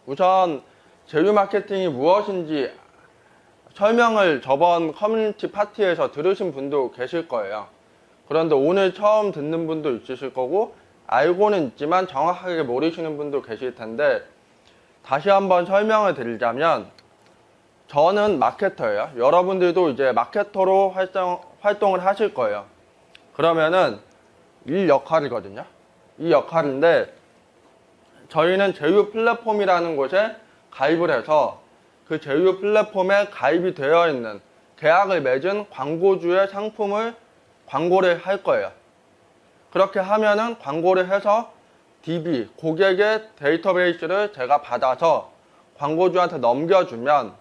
우선 제휴 마케팅이 무엇인지 설명을 저번 커뮤니티 파티에서 들으신 분도 계실 거예요. 그런데 오늘 처음 듣는 분도 있으실 거고 알고는 있지만 정확하게 모르시는 분도 계실 텐데 다시 한번 설명을 드리자면 저는 마케터예요. 여러분들도 이제 마케터로 활동을 하실 거예요. 그러면은 이 역할이거든요. 이 역할인데 저희는 제휴 플랫폼이라는 곳에 가입을 해서 그 제휴 플랫폼에 가입이 되어 있는 계약을 맺은 광고주의 상품을 광고를 할 거예요. 그렇게 하면은 광고를 해서 DB, 고객의 데이터베이스를 제가 받아서 광고주한테 넘겨주면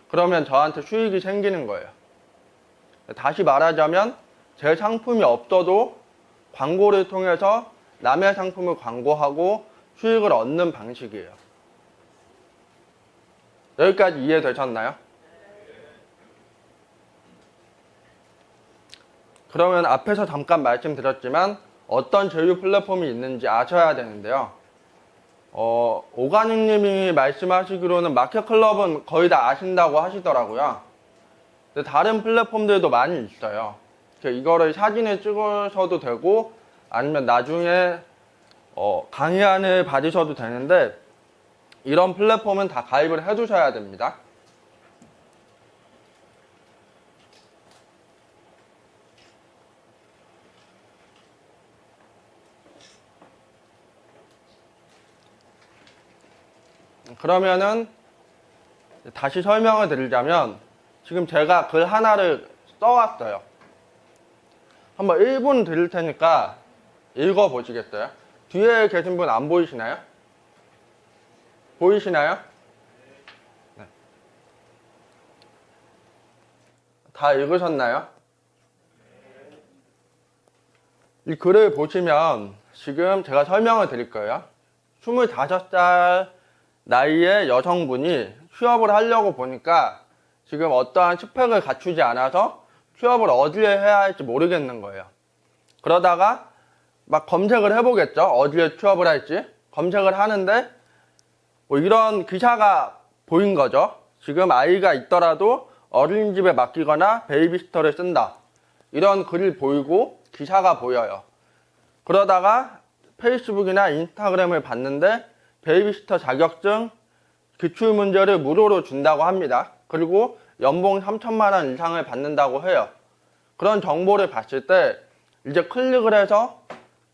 그러면 저한테 수익이 생기는 거예요. 다시 말하자면 제 상품이 없어도 광고를 통해서 남의 상품을 광고하고 수익을 얻는 방식이에요. 여기까지 이해되셨나요? 그러면 앞에서 잠깐 말씀드렸지만 어떤 제휴 플랫폼이 있는지 아셔야 되는데요. 오가닉님이 말씀하시기로는 마켓클럽은 거의 다 아신다고 하시더라고요. 근데 다른 플랫폼들도 많이 있어요. 이거를 사진에 찍으셔도 되고 아니면 나중에 강의안을 받으셔도 되는데 이런 플랫폼은 다 가입을 해 두셔야 됩니다. 그러면은 다시 설명을 드리자면 지금 제가 글 하나를 써왔어요. 한번 1분 드릴 테니까 읽어보시겠어요? 뒤에 계신 분 안 보이시나요? 보이시나요? 네. 다 읽으셨나요? 이 글을 보시면 지금 제가 설명을 드릴 거예요. 25살 나이의 여성분이 취업을 하려고 보니까 지금 어떠한 스펙을 갖추지 않아서 취업을 어디에 해야 할지 모르겠는 거예요. 그러다가 막 검색을 해보겠죠. 어디에 취업을 할지. 검색을 하는데 뭐 이런 기사가 보인 거죠. 지금 아이가 있더라도 어린이집에 맡기거나 베이비시터를 쓴다. 이런 글이 보이고 기사가 보여요. 그러다가 페이스북이나 인스타그램을 봤는데 베이비시터 자격증 기출 문제를 무료로 준다고 합니다. 그리고 연봉 3천만 원 이상을 받는다고 해요. 그런 정보를 봤을 때 이제 클릭을 해서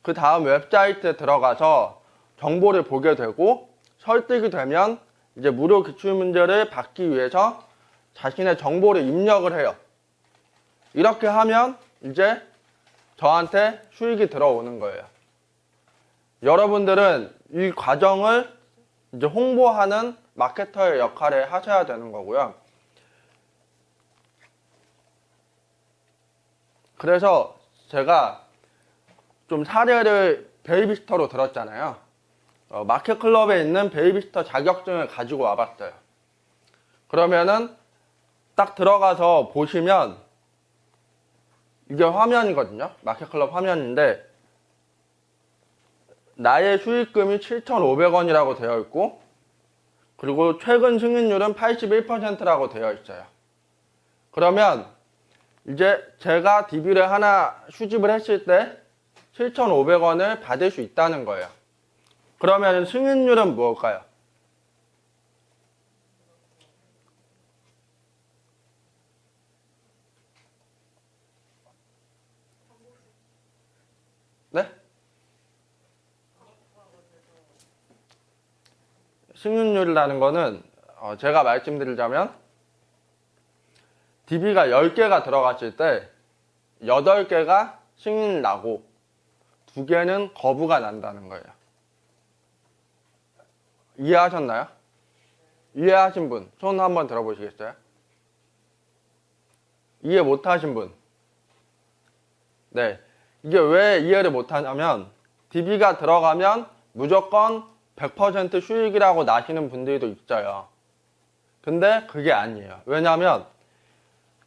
그 다음 웹사이트에 들어가서 정보를 보게 되고 설득이 되면 이제 무료 기출 문제를 받기 위해서 자신의 정보를 입력을 해요. 이렇게 하면 이제 저한테 수익이 들어오는 거예요. 여러분들은 이 과정을 이제 홍보하는 마케터의 역할을 하셔야 되는 거고요. 그래서 제가 좀 사례를 베이비시터로 들었잖아요. 마켓클럽에 있는 베이비시터 자격증을 가지고 와봤어요. 그러면은 딱 들어가서 보시면 이게 화면이거든요. 마켓클럽 화면인데 나의 수익금이 7,500원이라고 되어 있고 그리고 최근 승인율은 81%라고 되어 있어요. 그러면 이제 제가 DB를 하나 수집을 했을 때 7,500원을 받을 수 있다는 거예요. 그러면 승인율은 무엇일까요? 네? 승인율이라는 거는 제가 말씀드리자면 DB가 10개가 들어갔을 때 8개가 승인이 나고 2개는 거부가 난다는 거예요. 이해하셨나요? 이해하신 분, 손 한번 들어보시겠어요? 이해 못하신 분? 네. 이게 왜 이해를 못하냐면 DB가 들어가면 무조건 100% 수익이라고 나시는 분들도 있어요. 근데 그게 아니에요. 왜냐하면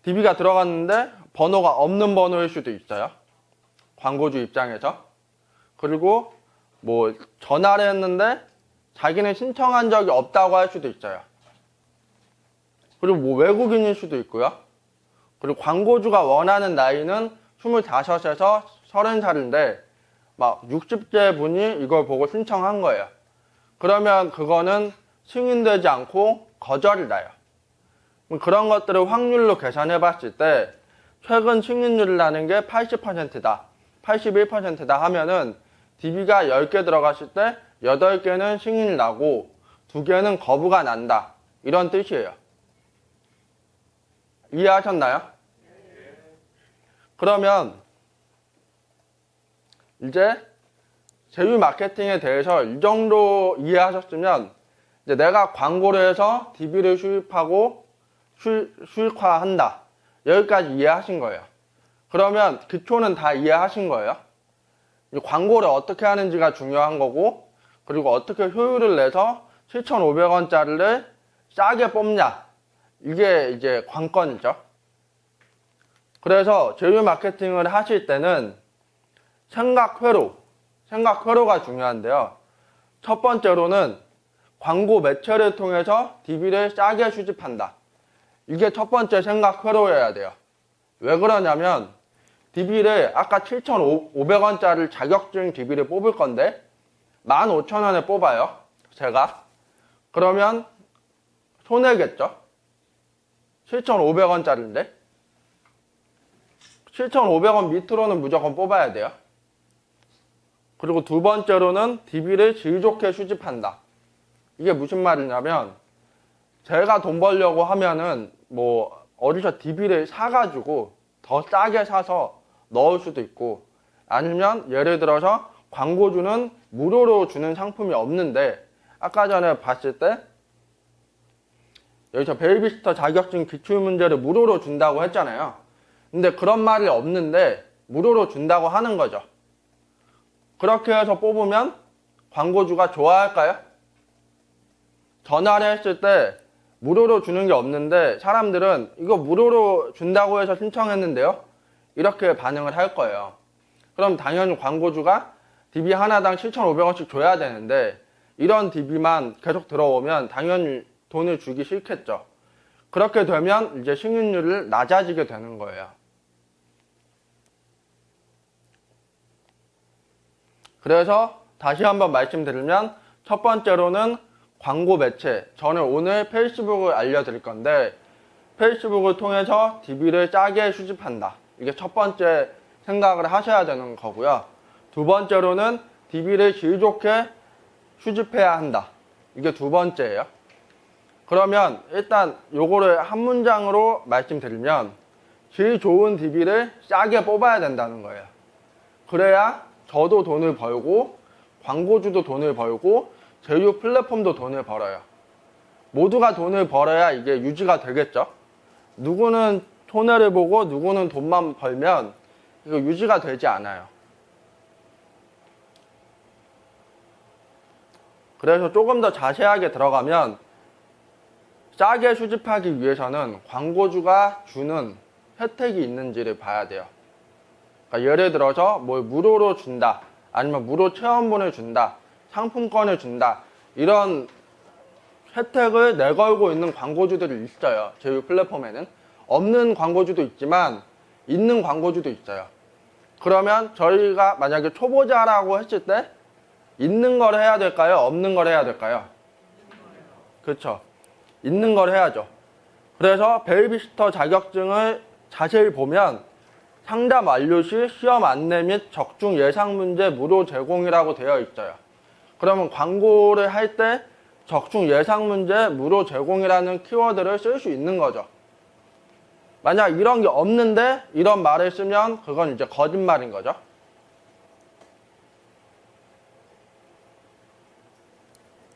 DB가 들어갔는데 번호가 없는 번호일 수도 있어요. 광고주 입장에서. 그리고 뭐 전화를 했는데 자기는 신청한 적이 없다고 할 수도 있어요. 그리고 뭐 외국인일 수도 있고요. 그리고 광고주가 원하는 나이는 25에서 30살인데 막 60대 분이 이걸 보고 신청한 거예요. 그러면 그거는 승인되지 않고 거절이 나요. 그런 것들을 확률로 계산해 봤을 때 최근 승인율이 나는 게 80%다, 81%다 하면은 DB가 10개 들어갔을 때 8개는 승인이 나고 2개는 거부가 난다. 이런 뜻이에요. 이해하셨나요? 그러면 이제 제휴 마케팅에 대해서 이 정도 이해하셨으면 이제 내가 광고를 해서 DB를 수입하고 수익화한다. 여기까지 이해하신 거예요. 그러면 기초는 다 이해하신 거예요. 광고를 어떻게 하는지가 중요한 거고, 그리고 어떻게 효율을 내서 7,500원짜리를 싸게 뽑냐. 이게 이제 관건이죠. 그래서 제휴 마케팅을 하실 때는 생각회로가 중요한데요. 첫 번째로는 광고 매체를 통해서 DB를 싸게 수집한다. 이게 첫 번째 생각회로여야 돼요. 왜 그러냐면 DB를 아까 7,500원짜리 자격증 DB를 뽑을 건데 15,000원에 뽑아요. 제가. 그러면 손해겠죠? 7,500원짜리인데 7,500원 밑으로는 무조건 뽑아야 돼요. 그리고 두 번째로는 DB를 질 좋게 수집한다. 이게 무슨 말이냐면 제가 돈 벌려고 하면은 뭐 어디서 DB를 사가지고 더 싸게 사서 넣을 수도 있고, 아니면 예를 들어서 광고주는 무료로 주는 상품이 없는데 아까 전에 봤을 때 여기서 베이비시터 자격증 기출문제를 무료로 준다고 했잖아요. 근데 그런 말이 없는데 무료로 준다고 하는 거죠. 그렇게 해서 뽑으면 광고주가 좋아할까요? 전화를 했을 때 무료로 주는 게 없는데 사람들은 이거 무료로 준다고 해서 신청했는데요? 이렇게 반응을 할 거예요. 그럼 당연히 광고주가 DB 하나당 7,500원씩 줘야 되는데 이런 DB만 계속 들어오면 당연히 돈을 주기 싫겠죠. 그렇게 되면 이제 승인율이 낮아지게 되는 거예요. 그래서 다시 한번 말씀드리면 첫 번째로는 광고 매체. 저는 오늘 페이스북을 알려드릴 건데 페이스북을 통해서 DB를 싸게 수집한다. 이게 첫 번째 생각을 하셔야 되는 거고요. 두 번째로는 DB를 질 좋게 수집해야 한다. 이게 두 번째예요. 그러면 일단 요거를 한 문장으로 말씀드리면 질 좋은 DB를 싸게 뽑아야 된다는 거예요. 그래야 저도 돈을 벌고 광고주도 돈을 벌고 제휴 플랫폼도 돈을 벌어요. 모두가 돈을 벌어야 이게 유지가 되겠죠. 누구는 손해를 보고 누구는 돈만 벌면 이거 유지가 되지 않아요. 그래서 조금 더 자세하게 들어가면 싸게 수집하기 위해서는 광고주가 주는 혜택이 있는지를 봐야 돼요. 그러니까 예를 들어서 뭘 무료로 준다, 아니면 무료 체험본을 준다, 상품권을 준다, 이런 혜택을 내걸고 있는 광고주들이 있어요. 제휴 플랫폼에는. 없는 광고주도 있지만 있는 광고주도 있어요. 그러면 저희가 만약에 초보자라고 했을 때 있는 걸 해야 될까요? 없는 걸 해야 될까요? 그렇죠. 있는 걸 해야죠. 그래서 베이비시터 자격증을 자세히 보면 상담 완료 시 시험 안내 및 적중 예상 문제 무료 제공이라고 되어 있어요. 그러면 광고를 할 때 적중 예상 문제 무료 제공이라는 키워드를 쓸 수 있는 거죠. 만약 이런 게 없는데 이런 말을 쓰면 그건 이제 거짓말인 거죠.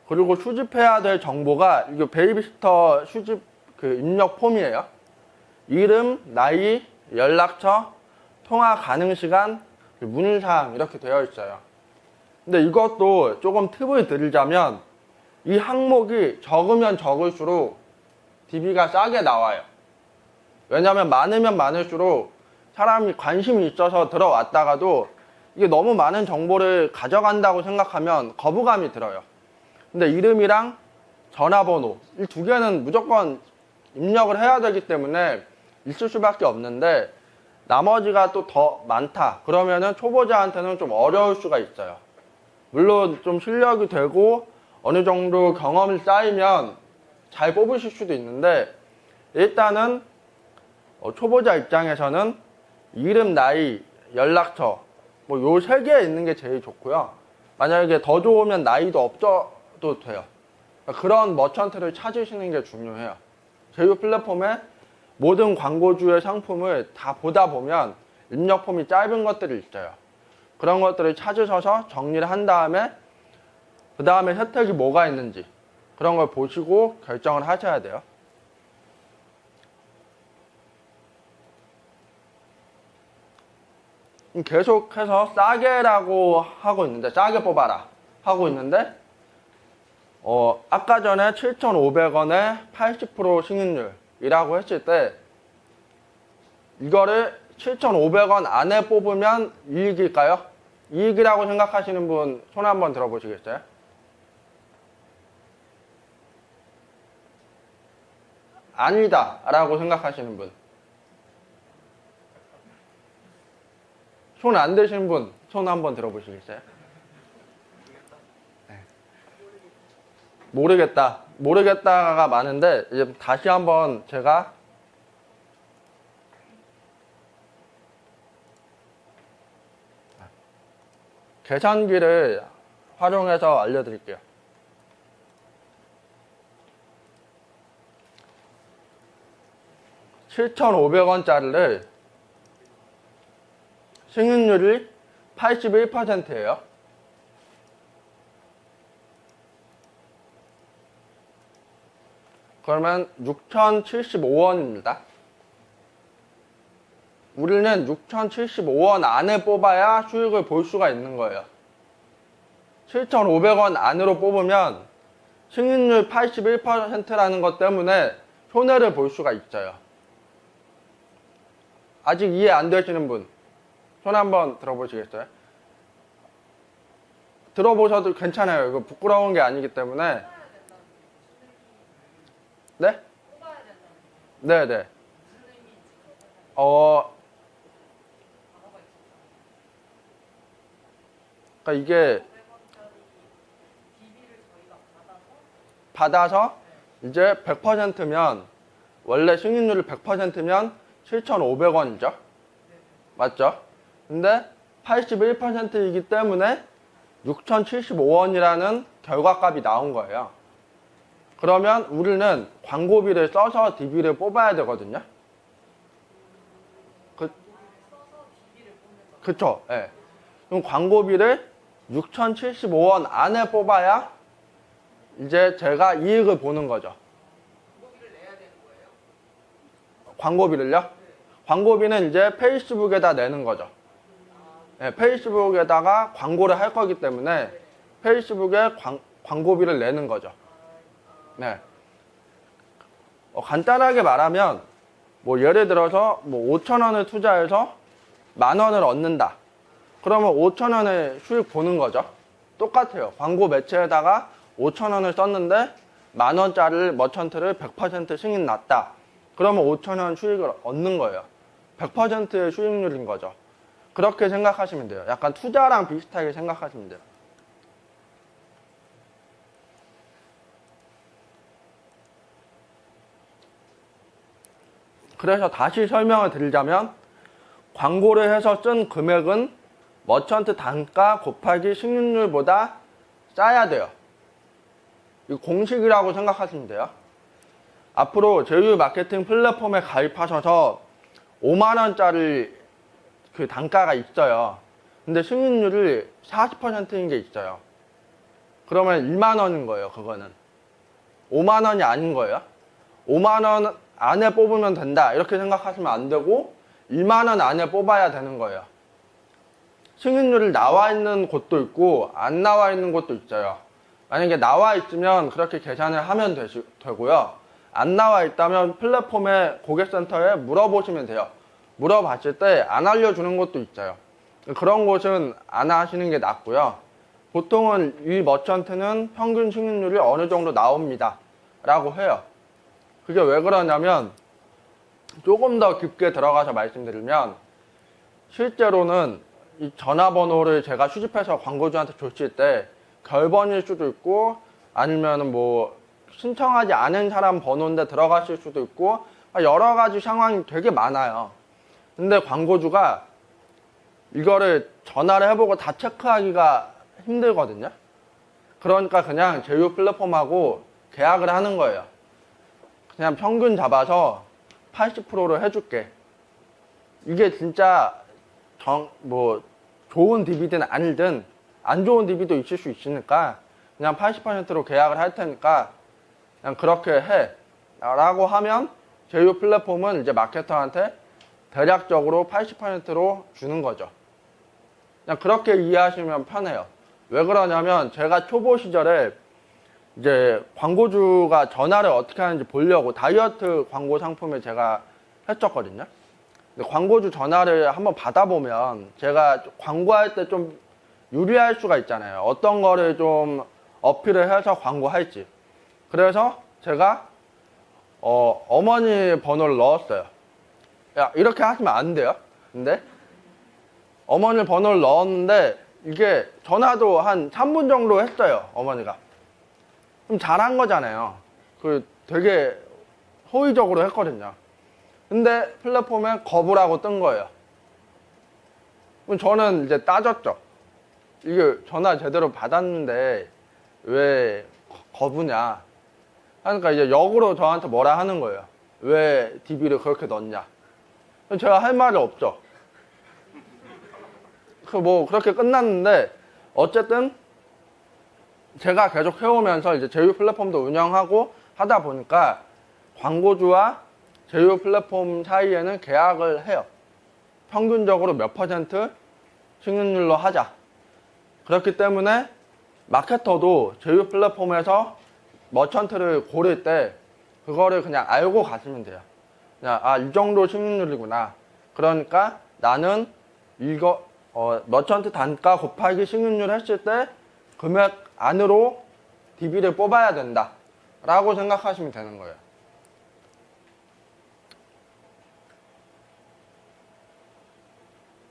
그리고 수집해야 될 정보가 이게 베이비시터 수집 입력 폼이에요. 이름, 나이, 연락처, 통화 가능 시간, 문의사항 이렇게 되어 있어요. 근데 이것도 조금 팁을 드리자면 이 항목이 적으면 적을수록 DB가 싸게 나와요. 왜냐하면 많으면 많을수록 사람이 관심이 있어서 들어왔다가도 이게 너무 많은 정보를 가져간다고 생각하면 거부감이 들어요. 근데 이름이랑 전화번호 이 두 개는 무조건 입력을 해야 되기 때문에 있을 수밖에 없는데 나머지가 또 더 많다 그러면은 초보자한테는 좀 어려울 수가 있어요. 물론 좀 실력이 되고 어느 정도 경험이 쌓이면 잘 뽑으실 수도 있는데 일단은 초보자 입장에서는 이름, 나이, 연락처 뭐 요 세 개 있는 게 제일 좋고요. 만약에 더 좋으면 나이도 없어도 돼요. 그런 머천트를 찾으시는 게 중요해요. 제휴 플랫폼에 모든 광고주의 상품을 다 보다 보면 입력 폼이 짧은 것들이 있어요. 그런 것들을 찾으셔서 정리를 한 다음에 그 다음에 혜택이 뭐가 있는지 그런 걸 보시고 결정을 하셔야 돼요. 계속해서 싸게라고 하고 있는데 싸게 뽑아라 하고 있는데 아까 전에 7,500원에 80% 승인율이라고 했을 때 이거를 7,500원 안에 뽑으면 이익일까요? 이익이라고 생각하시는 분 손 한번 들어보시겠어요? 아니다 라고 생각하시는 분 손 안 되시는 분 손 한번 들어보시겠어요? 네. 모르겠다가 많은데 이제 다시 한번 제가 계산기를 활용해서 알려드릴게요. $7,500원짜리를 승인율이 81%예요. 그러면 6,075원입니다. 우리는 6,075원 안에 뽑아야 수익을 볼 수가 있는 거예요. 7,500원 안으로 뽑으면 승인율 81%라는 것 때문에 손해를 볼 수가 있어요. 아직 이해 안 되시는 분, 손 한번 들어보시겠어요? 들어보셔도 괜찮아요. 이거 부끄러운 게 아니기 때문에. 네? 네네. 그러니까 이게 받아서 이제 100%면 원래 승인율이 100%면 7,500원이죠. 맞죠? 근데 81%이기 때문에 6,075원이라는 결과값이 나온 거예요. 그러면 우리는 광고비를 써서 DB를 뽑아야 되거든요. 그쵸? 예. 네. 그럼 광고비를 6,075원 안에 뽑아야 이제 제가 이익을 보는 거죠. 광고비를 내야 되는 거예요? 광고비를요? 네. 광고비는 이제 페이스북에다 내는 거죠. 네, 페이스북에다가 광고를 할 거기 때문에 페이스북에 광고비를 내는 거죠. 네. 간단하게 말하면 뭐 예를 들어서 뭐 5,000원을 투자해서 10,000원을 얻는다. 그러면 5,000원의 수익 보는 거죠. 똑같아요. 광고 매체에다가 5,000원을 썼는데 10,000원짜리 머천트를 100% 승인 났다. 그러면 5,000원 수익을 얻는 거예요. 100%의 수익률인 거죠. 그렇게 생각하시면 돼요. 약간 투자랑 비슷하게 생각하시면 돼요. 그래서 다시 설명을 드리자면 광고를 해서 쓴 금액은 머천트 단가 곱하기 승인율보다 싸야 돼요. 이 공식이라고 생각하시면 돼요. 앞으로 제휴 마케팅 플랫폼에 가입하셔서 5만원짜리 그 단가가 있어요. 근데 승인율이 40%인 게 있어요. 그러면 1만원인 거예요. 그거는 5만원이 아닌 거예요. 5만원 안에 뽑으면 된다 이렇게 생각하시면 안 되고 1만원 안에 뽑아야 되는 거예요. 승인율이 나와 있는 곳도 있고 안 나와 있는 곳도 있어요. 만약에 나와 있으면 그렇게 계산을 하면 되고요. 안 나와 있다면 플랫폼의 고객센터에 물어보시면 돼요. 물어봤을 때 안 알려주는 곳도 있어요. 그런 곳은 안 하시는 게 낫고요. 보통은 이 머천트는 평균 승률이 어느 정도 나옵니다 라고 해요. 그게 왜 그러냐면 조금 더 깊게 들어가서 말씀드리면 실제로는 이 전화번호를 제가 수집해서 광고주한테 줬을 때 결번일 수도 있고 아니면 뭐 신청하지 않은 사람 번호인데 들어갔을 수도 있고 여러 가지 상황이 되게 많아요. 근데 광고주가 이거를 전화를 해보고 다 체크하기가 힘들거든요. 그러니까 그냥 제휴 플랫폼하고 계약을 하는 거예요. 그냥 평균 잡아서 80%로 해줄게. 이게 진짜 좋은 DB든 아니든 안 좋은 DB도 있을 수 있으니까 그냥 80%로 계약을 할 테니까 그냥 그렇게 해 라고 하면 제휴 플랫폼은 이제 마케터한테 대략적으로 80%로 주는 거죠. 그냥 그렇게 이해하시면 편해요. 왜 그러냐면 제가 초보 시절에 이제 광고주가 전화를 어떻게 하는지 보려고 다이어트 광고 상품을 제가 했었거든요. 근데 광고주 전화를 한번 받아보면 제가 광고할 때 좀 유리할 수가 있잖아요. 어떤 거를 좀 어필을 해서 광고할지. 그래서 제가 어머니 번호를 넣었어요. 야, 이렇게 하시면 안 돼요. 근데 어머니 번호를 넣었는데 이게 전화도 한 3분 정도 했어요. 어머니가 좀 잘한 거잖아요. 되게 호의적으로 했거든요. 근데 플랫폼에 거부라고 뜬 거예요. 그럼 저는 이제 따졌죠. 이게 전화 제대로 받았는데 왜 거부냐. 그러니까 이제 역으로 저한테 뭐라 하는 거예요. 왜 DB를 그렇게 넣냐. 제가 할 말이 없죠. 그렇게 끝났는데 어쨌든 제가 계속 해오면서 이제 제휴 플랫폼도 운영하고 하다 보니까 광고주와 제휴 플랫폼 사이에는 계약을 해요. 평균적으로 몇 퍼센트 승률로 하자. 그렇기 때문에 마케터도 제휴 플랫폼에서 머천트를 고를 때 그거를 그냥 알고 가시면 돼요. 그냥 이 정도 승률이구나. 그러니까 나는 이거 머천트 단가 곱하기 승률 했을 때 금액 안으로 DB를 뽑아야 된다 라고 생각하시면 되는 거예요.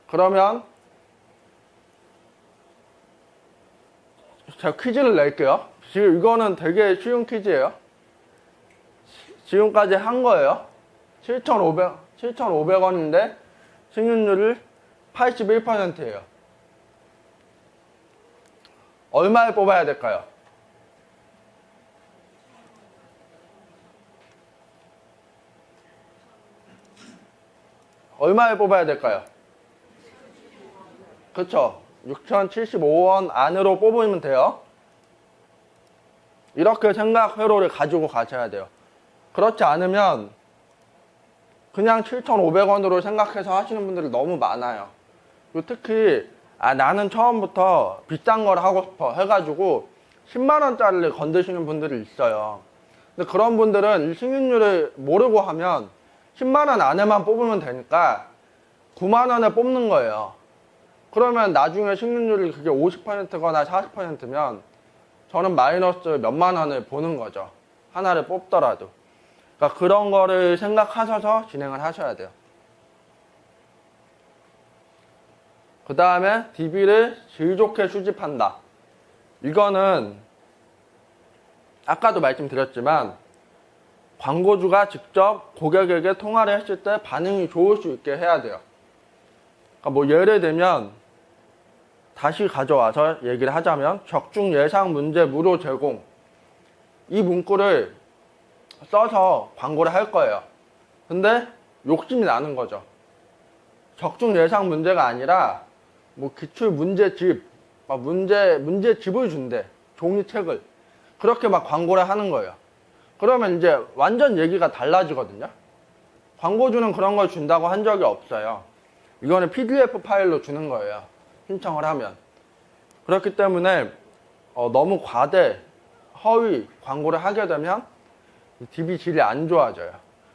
그러면 제가 퀴즈를 낼게요. 지금 이거는 되게 쉬운 퀴즈예요. 지금까지 한 거예요. 7,500원인데 승률이 81%예요. 얼마에 뽑아야 될까요? 얼마에 뽑아야 될까요? 그쵸? 6,075원 안으로 뽑으면 돼요. 이렇게 생각 회로를 가지고 가셔야 돼요. 그렇지 않으면 그냥 7,500원으로 생각해서 하시는 분들이 너무 많아요. 그리고 특히 나는 처음부터 비싼 걸 하고 싶어 해가지고 10만원짜리를 건드시는 분들이 있어요. 근데 그런 분들은 이 승률을 모르고 하면 10만원 안에만 뽑으면 되니까 9만원에 뽑는 거예요. 그러면 나중에 승률이 그게 50%거나 40%면 저는 마이너스 몇만 원을 보는 거죠. 하나를 뽑더라도. 그러니까 그런 거를 생각하셔서 진행을 하셔야 돼요. 그 다음에 DB를 질 좋게 수집한다. 이거는 아까도 말씀드렸지만 광고주가 직접 고객에게 통화를 했을 때 반응이 좋을 수 있게 해야 돼요. 그러니까 예를 들면 다시 가져와서 얘기를 하자면 적중 예상 문제 무료 제공, 이 문구를 써서 광고를 할 거예요. 근데 욕심이 나는 거죠. 적중 예상 문제가 아니라 기출 문제집, 문제집을 준대. 종이책을. 그렇게 광고를 하는 거예요. 그러면 이제 완전 얘기가 달라지거든요. 광고주는 그런 걸 준다고 한 적이 없어요. 이거는 PDF 파일로 주는 거예요. 신청을 하면. 그렇기 때문에 너무 과대, 허위 광고를 하게 되면 DB 질이 안 좋아져요.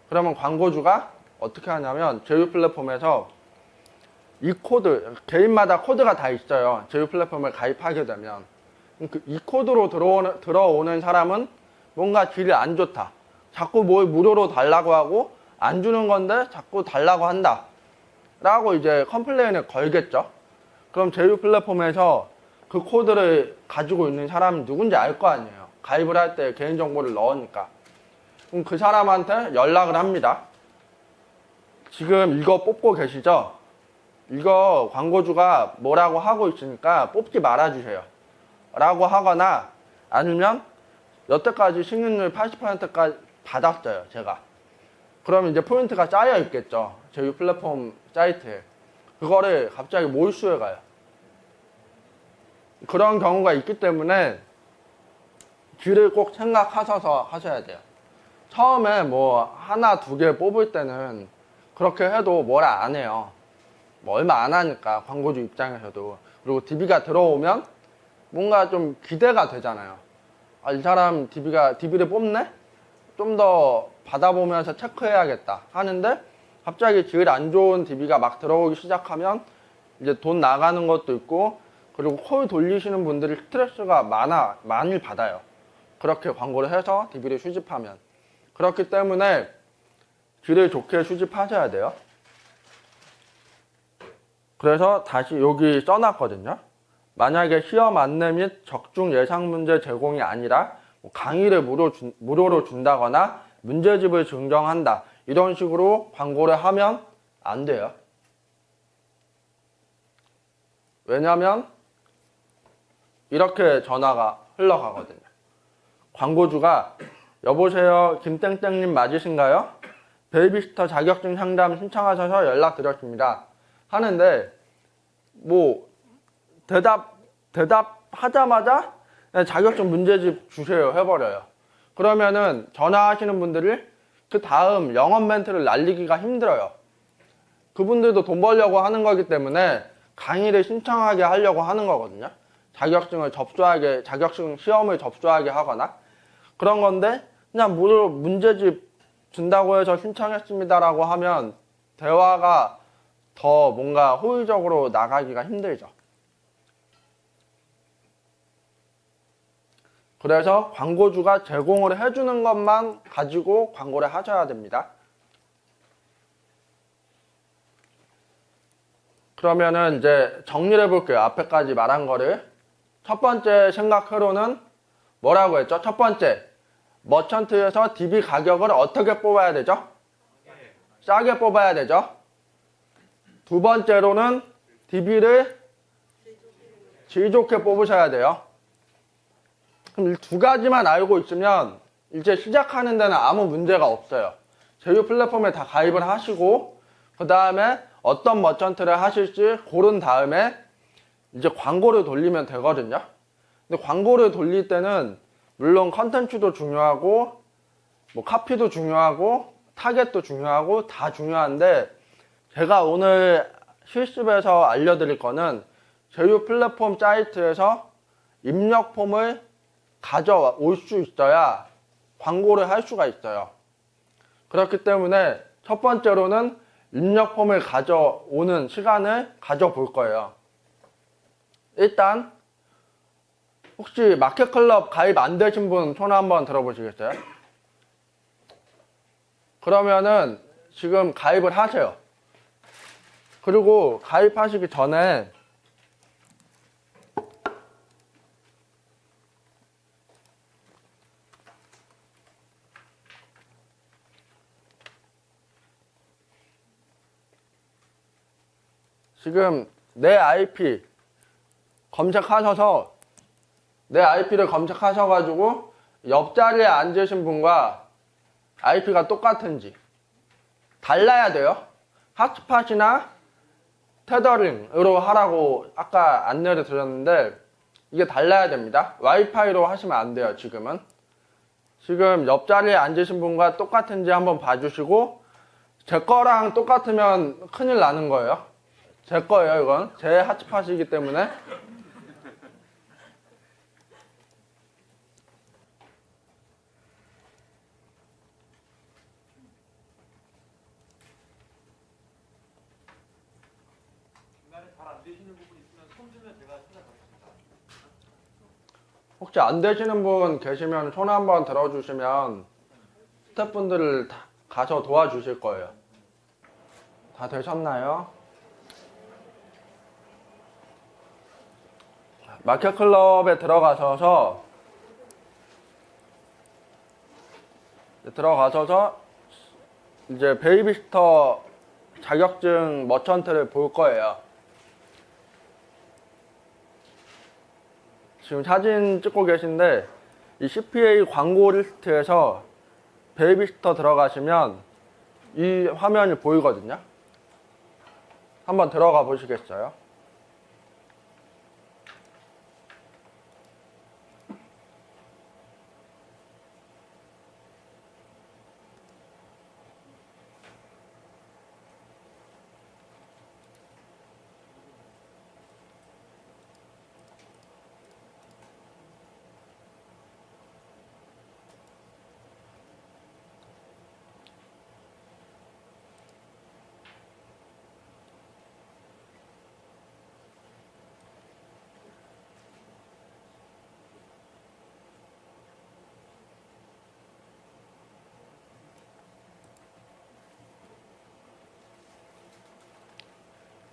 그러면 광고주가 어떻게 하냐면 제휴 플랫폼에서 이 코드, 개인마다 코드가 다 있어요. 제휴 플랫폼에 가입하게 되면. 이 코드로 들어오는 사람은 뭔가 질이 안 좋다. 자꾸 뭘 무료로 달라고 하고 안 주는 건데 자꾸 달라고 한다. 라고 이제 컴플레인을 걸겠죠. 그럼 제휴 플랫폼에서 그 코드를 가지고 있는 사람이 누군지 알 거 아니에요. 가입을 할 때 개인정보를 넣으니까. 그럼 그 사람한테 연락을 합니다. 지금 이거 뽑고 계시죠? 이거 광고주가 뭐라고 하고 있으니까 뽑지 말아주세요. 라고 하거나 아니면 여태까지 승인율 80%까지 받았어요, 제가. 그러면 이제 포인트가 쌓여 있겠죠. 제휴 플랫폼 사이트에. 그거를 갑자기 몰수해 가요. 그런 경우가 있기 때문에 딜을 꼭 생각하셔서 하셔야 돼요. 처음에 뭐 하나, 두 개 뽑을 때는 그렇게 해도 뭐라 안 해요. 뭐 얼마 안 하니까 광고주 입장에서도. 그리고 DB가 들어오면 뭔가 좀 기대가 되잖아요. 아, 이 사람 DB를 뽑네? 좀 더 받아보면서 체크해야겠다 하는데 갑자기 질 안 좋은 DB가 막 들어오기 시작하면 이제 돈 나가는 것도 있고 그리고 콜 돌리시는 분들이 스트레스가 많이 받아요. 그렇게 광고를 해서 DB를 수집하면. 그렇기 때문에 질을 좋게 수집하셔야 돼요. 그래서 다시 여기 써놨거든요. 만약에 시험 안내 및 적중 예상 문제 제공이 아니라 강의를 무료로 준다거나 문제집을 증정한다. 이런 식으로 광고를 하면 안 돼요. 왜냐면 이렇게 전화가 흘러가거든요. 광고주가 여보세요, 김땡땡님 맞으신가요? 베이비시터 자격증 상담 신청하셔서 연락드렸습니다. 하는데 뭐 대답하자마자 자격증 문제집 주세요 해버려요. 그러면은 전화하시는 분들이 그 다음 영업 멘트를 날리기가 힘들어요. 그분들도 돈 벌려고 하는 거기 때문에 강의를 신청하게 하려고 하는 거거든요. 자격증 시험을 접수하게 하거나 그런 건데 그냥 무료 문제집 준다고 해서 신청했습니다라고 하면 대화가 더 뭔가 호의적으로 나가기가 힘들죠. 그래서 광고주가 제공을 해주는 것만 가지고 광고를 하셔야 됩니다. 그러면은 이제 정리를 해볼게요. 앞에까지 말한 거를. 첫 번째 생각으로는 뭐라고 했죠? 첫 번째, 머천트에서 DB 가격을 어떻게 뽑아야 되죠? 싸게 뽑아야 되죠. 두 번째로는 DB를 질 좋게 뽑으셔야 돼요. 그럼 이 두 가지만 알고 있으면 이제 시작하는 데는 아무 문제가 없어요. 제휴 플랫폼에 다 가입을 하시고 그 다음에 어떤 머천트를 하실지 고른 다음에 이제 광고를 돌리면 되거든요. 근데 광고를 돌릴 때는 물론 컨텐츠도 중요하고 뭐 카피도 중요하고 타겟도 중요하고 다 중요한데 제가 오늘 실습에서 알려드릴 거는 제휴 플랫폼 사이트에서 입력 폼을 가져올 수 있어야 광고를 할 수가 있어요. 그렇기 때문에 첫 번째로는 입력 폼을 가져오는 시간을 가져볼 거예요. 일단 혹시 마켓클럽 가입 안 되신 분 손 한번 들어보시겠어요? 그러면은 지금 가입을 하세요. 그리고 가입하시기 전에 지금 내 IP 검색하셔서 내 IP를 검색하셔가지고 옆자리에 앉으신 분과 IP가 똑같은지 달라야 돼요. 핫스팟이나 테더링으로 하라고 아까 안내를 드렸는데 이게 달라야 됩니다. 와이파이로 하시면 안 돼요. 지금 옆자리에 앉으신 분과 똑같은지 한번 봐주시고 제 거랑 똑같으면 큰일 나는 거예요. 제 거예요. 이건 제 핫스팟이기 때문에 중간에 잘 안 되시는 부분 있으면 손 주면 제가 찾아가겠습니다. 혹시 안 되시는 분 계시면 손 한번 들어주시면 스태프분들 가서 도와주실 거예요. 다 되셨나요? 마켓클럽에 들어가셔서 이제 베이비시터 자격증 머천트를 볼 거예요. 지금 사진 찍고 계신데 이 CPA 광고 리스트에서 베이비시터 들어가시면 이 화면이 보이거든요. 한번 들어가 보시겠어요?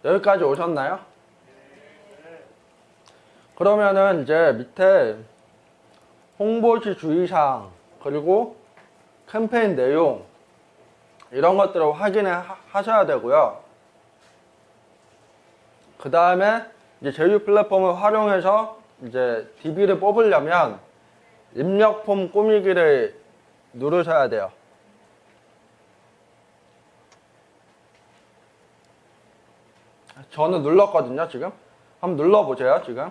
여기까지 오셨나요? 그러면은 이제 밑에 홍보시 주의사항 그리고 캠페인 내용 이런 것들을 확인을 하셔야 되고요. 그 다음에 이제 제휴 플랫폼을 활용해서 이제 DB를 뽑으려면 입력 폼 꾸미기를 누르셔야 돼요. 저는 눌렀거든요, 지금. 한번 눌러보세요, 지금.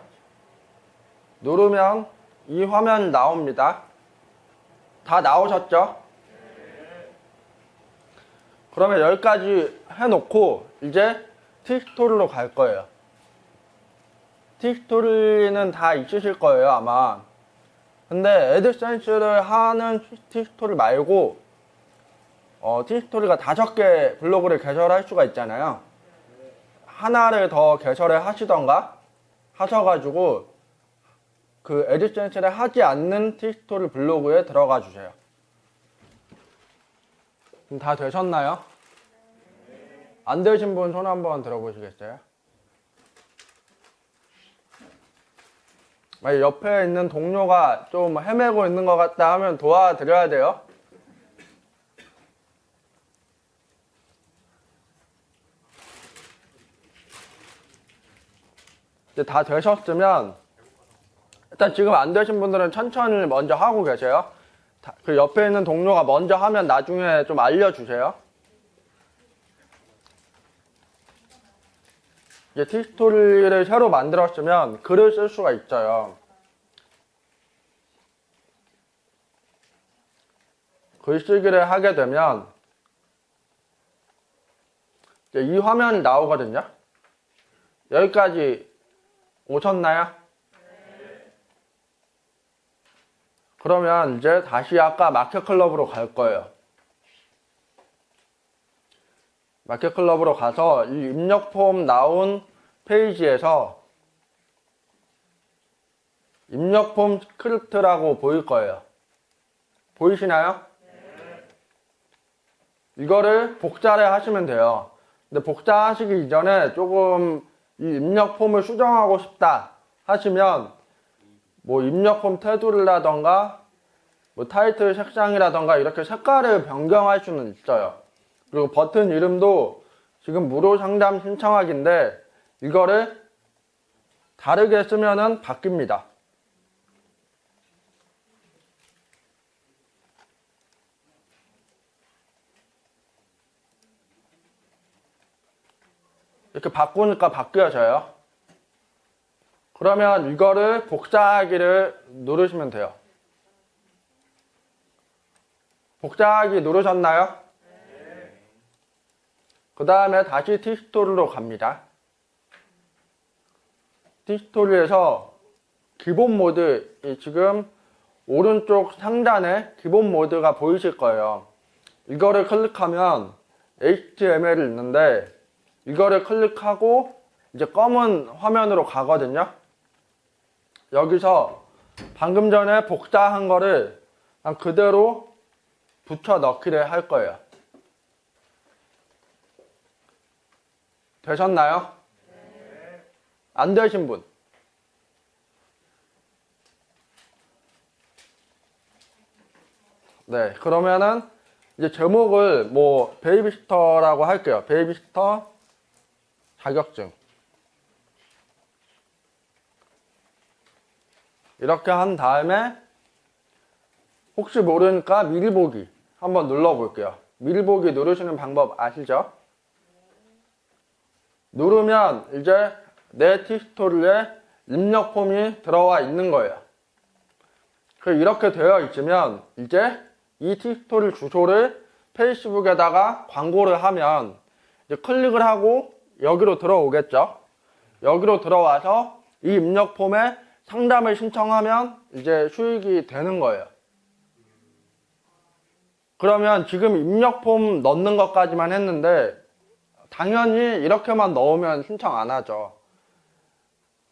누르면 이 화면 나옵니다. 다 나오셨죠? 그러면 여기까지 해놓고 이제 티스토리로 갈 거예요. 티스토리는 다 있으실 거예요, 아마. 근데 애드센스를 하는 티스토리 말고 티스토리가 5개 블로그를 개설할 수가 있잖아요. 하나를 더 개설을 하시던가 하셔가지고 그 애드센스를 하지 않는 티스토리 블로그에 들어가 주세요. 다 되셨나요? 안 되신 분 손 한번 들어보시겠어요? 만약 옆에 있는 동료가 좀 헤매고 있는 것 같다 하면 도와드려야 돼요. 이제 다 되셨으면 일단 지금 안 되신 분들은 천천히 먼저 하고 계세요. 그 옆에 있는 동료가 먼저 하면 나중에 좀 알려주세요. 이제 티스토리를 새로 만들었으면 글을 쓸 수가 있어요. 글쓰기를 하게 되면 이제 이 화면이 나오거든요. 여기까지 오셨나요? 그러면 이제 다시 아까 마켓클럽으로 갈 거예요. 마켓클럽으로 가서 이 입력 폼 나온 페이지에서 입력 폼 스크립트라고 보일 거예요. 보이시나요? 이거를 복사를 하시면 돼요. 근데 복사하시기 이전에 조금 이 입력 폼을 수정하고 싶다 하시면 뭐 입력 폼 테두리라던가 뭐 타이틀 색상이라던가 이렇게 색깔을 변경할 수는 있어요. 그리고 버튼 이름도 지금 무료 상담 신청하기인데 이거를 다르게 쓰면은 바뀝니다. 이렇게 바꾸니까 바뀌어져요. 그러면 이거를 복사하기를 누르시면 돼요. 복사하기 누르셨나요? 그 다음에 다시 티스토리로 갑니다. 티스토리에서 기본 모드, 지금 오른쪽 상단에 기본 모드가 보이실 거예요. 이거를 클릭하면 HTML이 있는데 이거를 클릭하고 이제 검은 화면으로 가거든요. 여기서 방금 전에 복사한 거를 그냥 그대로 붙여 넣기를 할 거예요. 되셨나요? 안 되신 분? 네, 그러면은 이제 제목을 뭐 베이비시터라고 할게요. 베이비시터 자격증. 이렇게 한 다음에 혹시 모르니까 미리 보기 한번 눌러볼게요. 미리 보기 누르시는 방법 아시죠? 누르면 이제 내 티스토리에 입력 폼이 들어와 있는 거예요. 이렇게 되어 있으면 이제 이 티스토리 주소를 페이스북에다가 광고를 하면 이제 클릭을 하고 여기로 들어오겠죠. 여기로 들어와서 이 입력 폼에 상담을 신청하면 이제 수익이 되는 거예요. 그러면 지금 입력 폼 넣는 것까지만 했는데 당연히 이렇게만 넣으면 신청 안 하죠.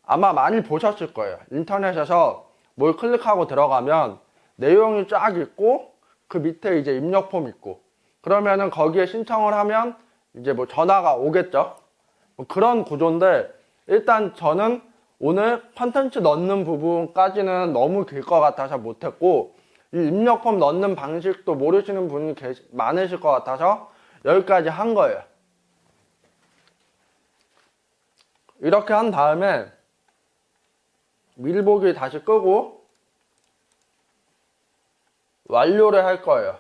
아마 많이 보셨을 거예요. 인터넷에서 뭘 클릭하고 들어가면 내용이 쫙 있고 그 밑에 이제 입력 폼 있고 그러면은 거기에 신청을 하면 이제 뭐 전화가 오겠죠. 뭐 그런 구조인데 일단 저는 오늘 컨텐츠 넣는 부분까지는 너무 길 것 같아서 못했고 이 입력 폼 넣는 방식도 모르시는 분이 많으실 것 같아서 여기까지 한 거예요. 이렇게 한 다음에 밀보기 다시 끄고 완료를 할 거예요.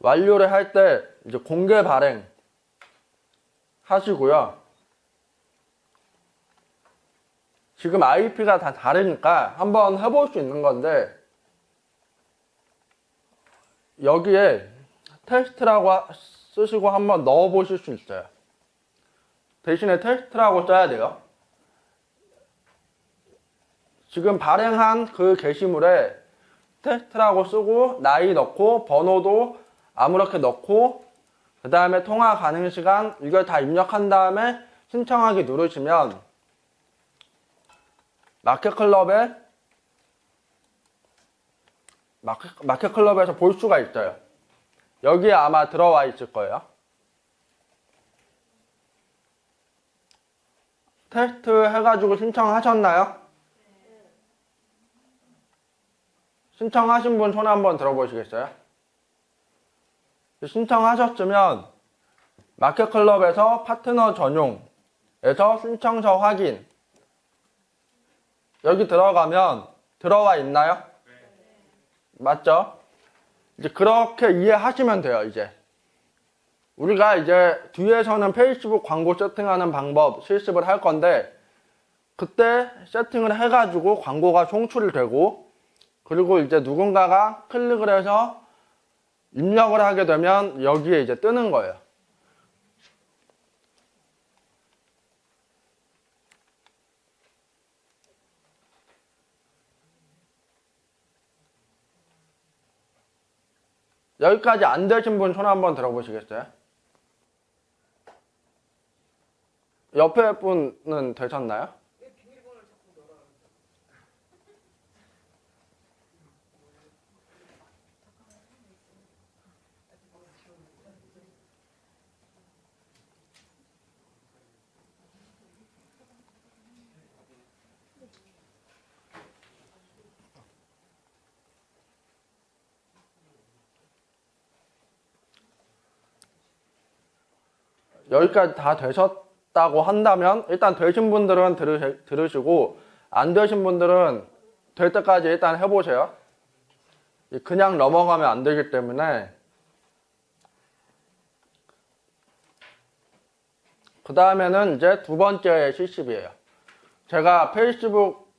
완료를 할 때 이제 공개 발행 하시고요. 지금 IP가 다 다르니까 한번 해볼 수 있는 건데 여기에 테스트라고 쓰시고 한번 넣어 보실 수 있어요. 대신에 테스트라고 써야 돼요. 지금 발행한 그 게시물에 테스트라고 쓰고 나이 넣고 번호도 아무렇게 넣고 그 다음에 통화 가능 시간 이걸 다 입력한 다음에 신청하기 누르시면 마켓클럽에서 볼 수가 있어요. 여기에 아마 들어와 있을 거예요. 테스트 해가지고 신청하셨나요? 신청하신 분 손 한번 들어보시겠어요? 신청하셨으면 마켓클럽에서 파트너 전용에서 신청서 확인 여기 들어가면 들어와 있나요? 맞죠? 이제 그렇게 이해하시면 돼요. 이제 우리가 이제 뒤에서는 페이스북 광고 세팅하는 방법 실습을 할 건데 그때 세팅을 해가지고 광고가 송출이 되고 그리고 이제 누군가가 클릭을 해서 입력을 하게 되면 여기에 이제 뜨는 거예요. 여기까지 안 되신 분 손 한번 들어보시겠어요? 옆에 분은 되셨나요? 여기까지 다 되셨다고 한다면 일단 되신 분들은 들으시고 안 되신 분들은 될 때까지 일단 해보세요. 그냥 넘어가면 안 되기 때문에. 그 다음에는 이제 두 번째 실습이에요. 제가 페이스북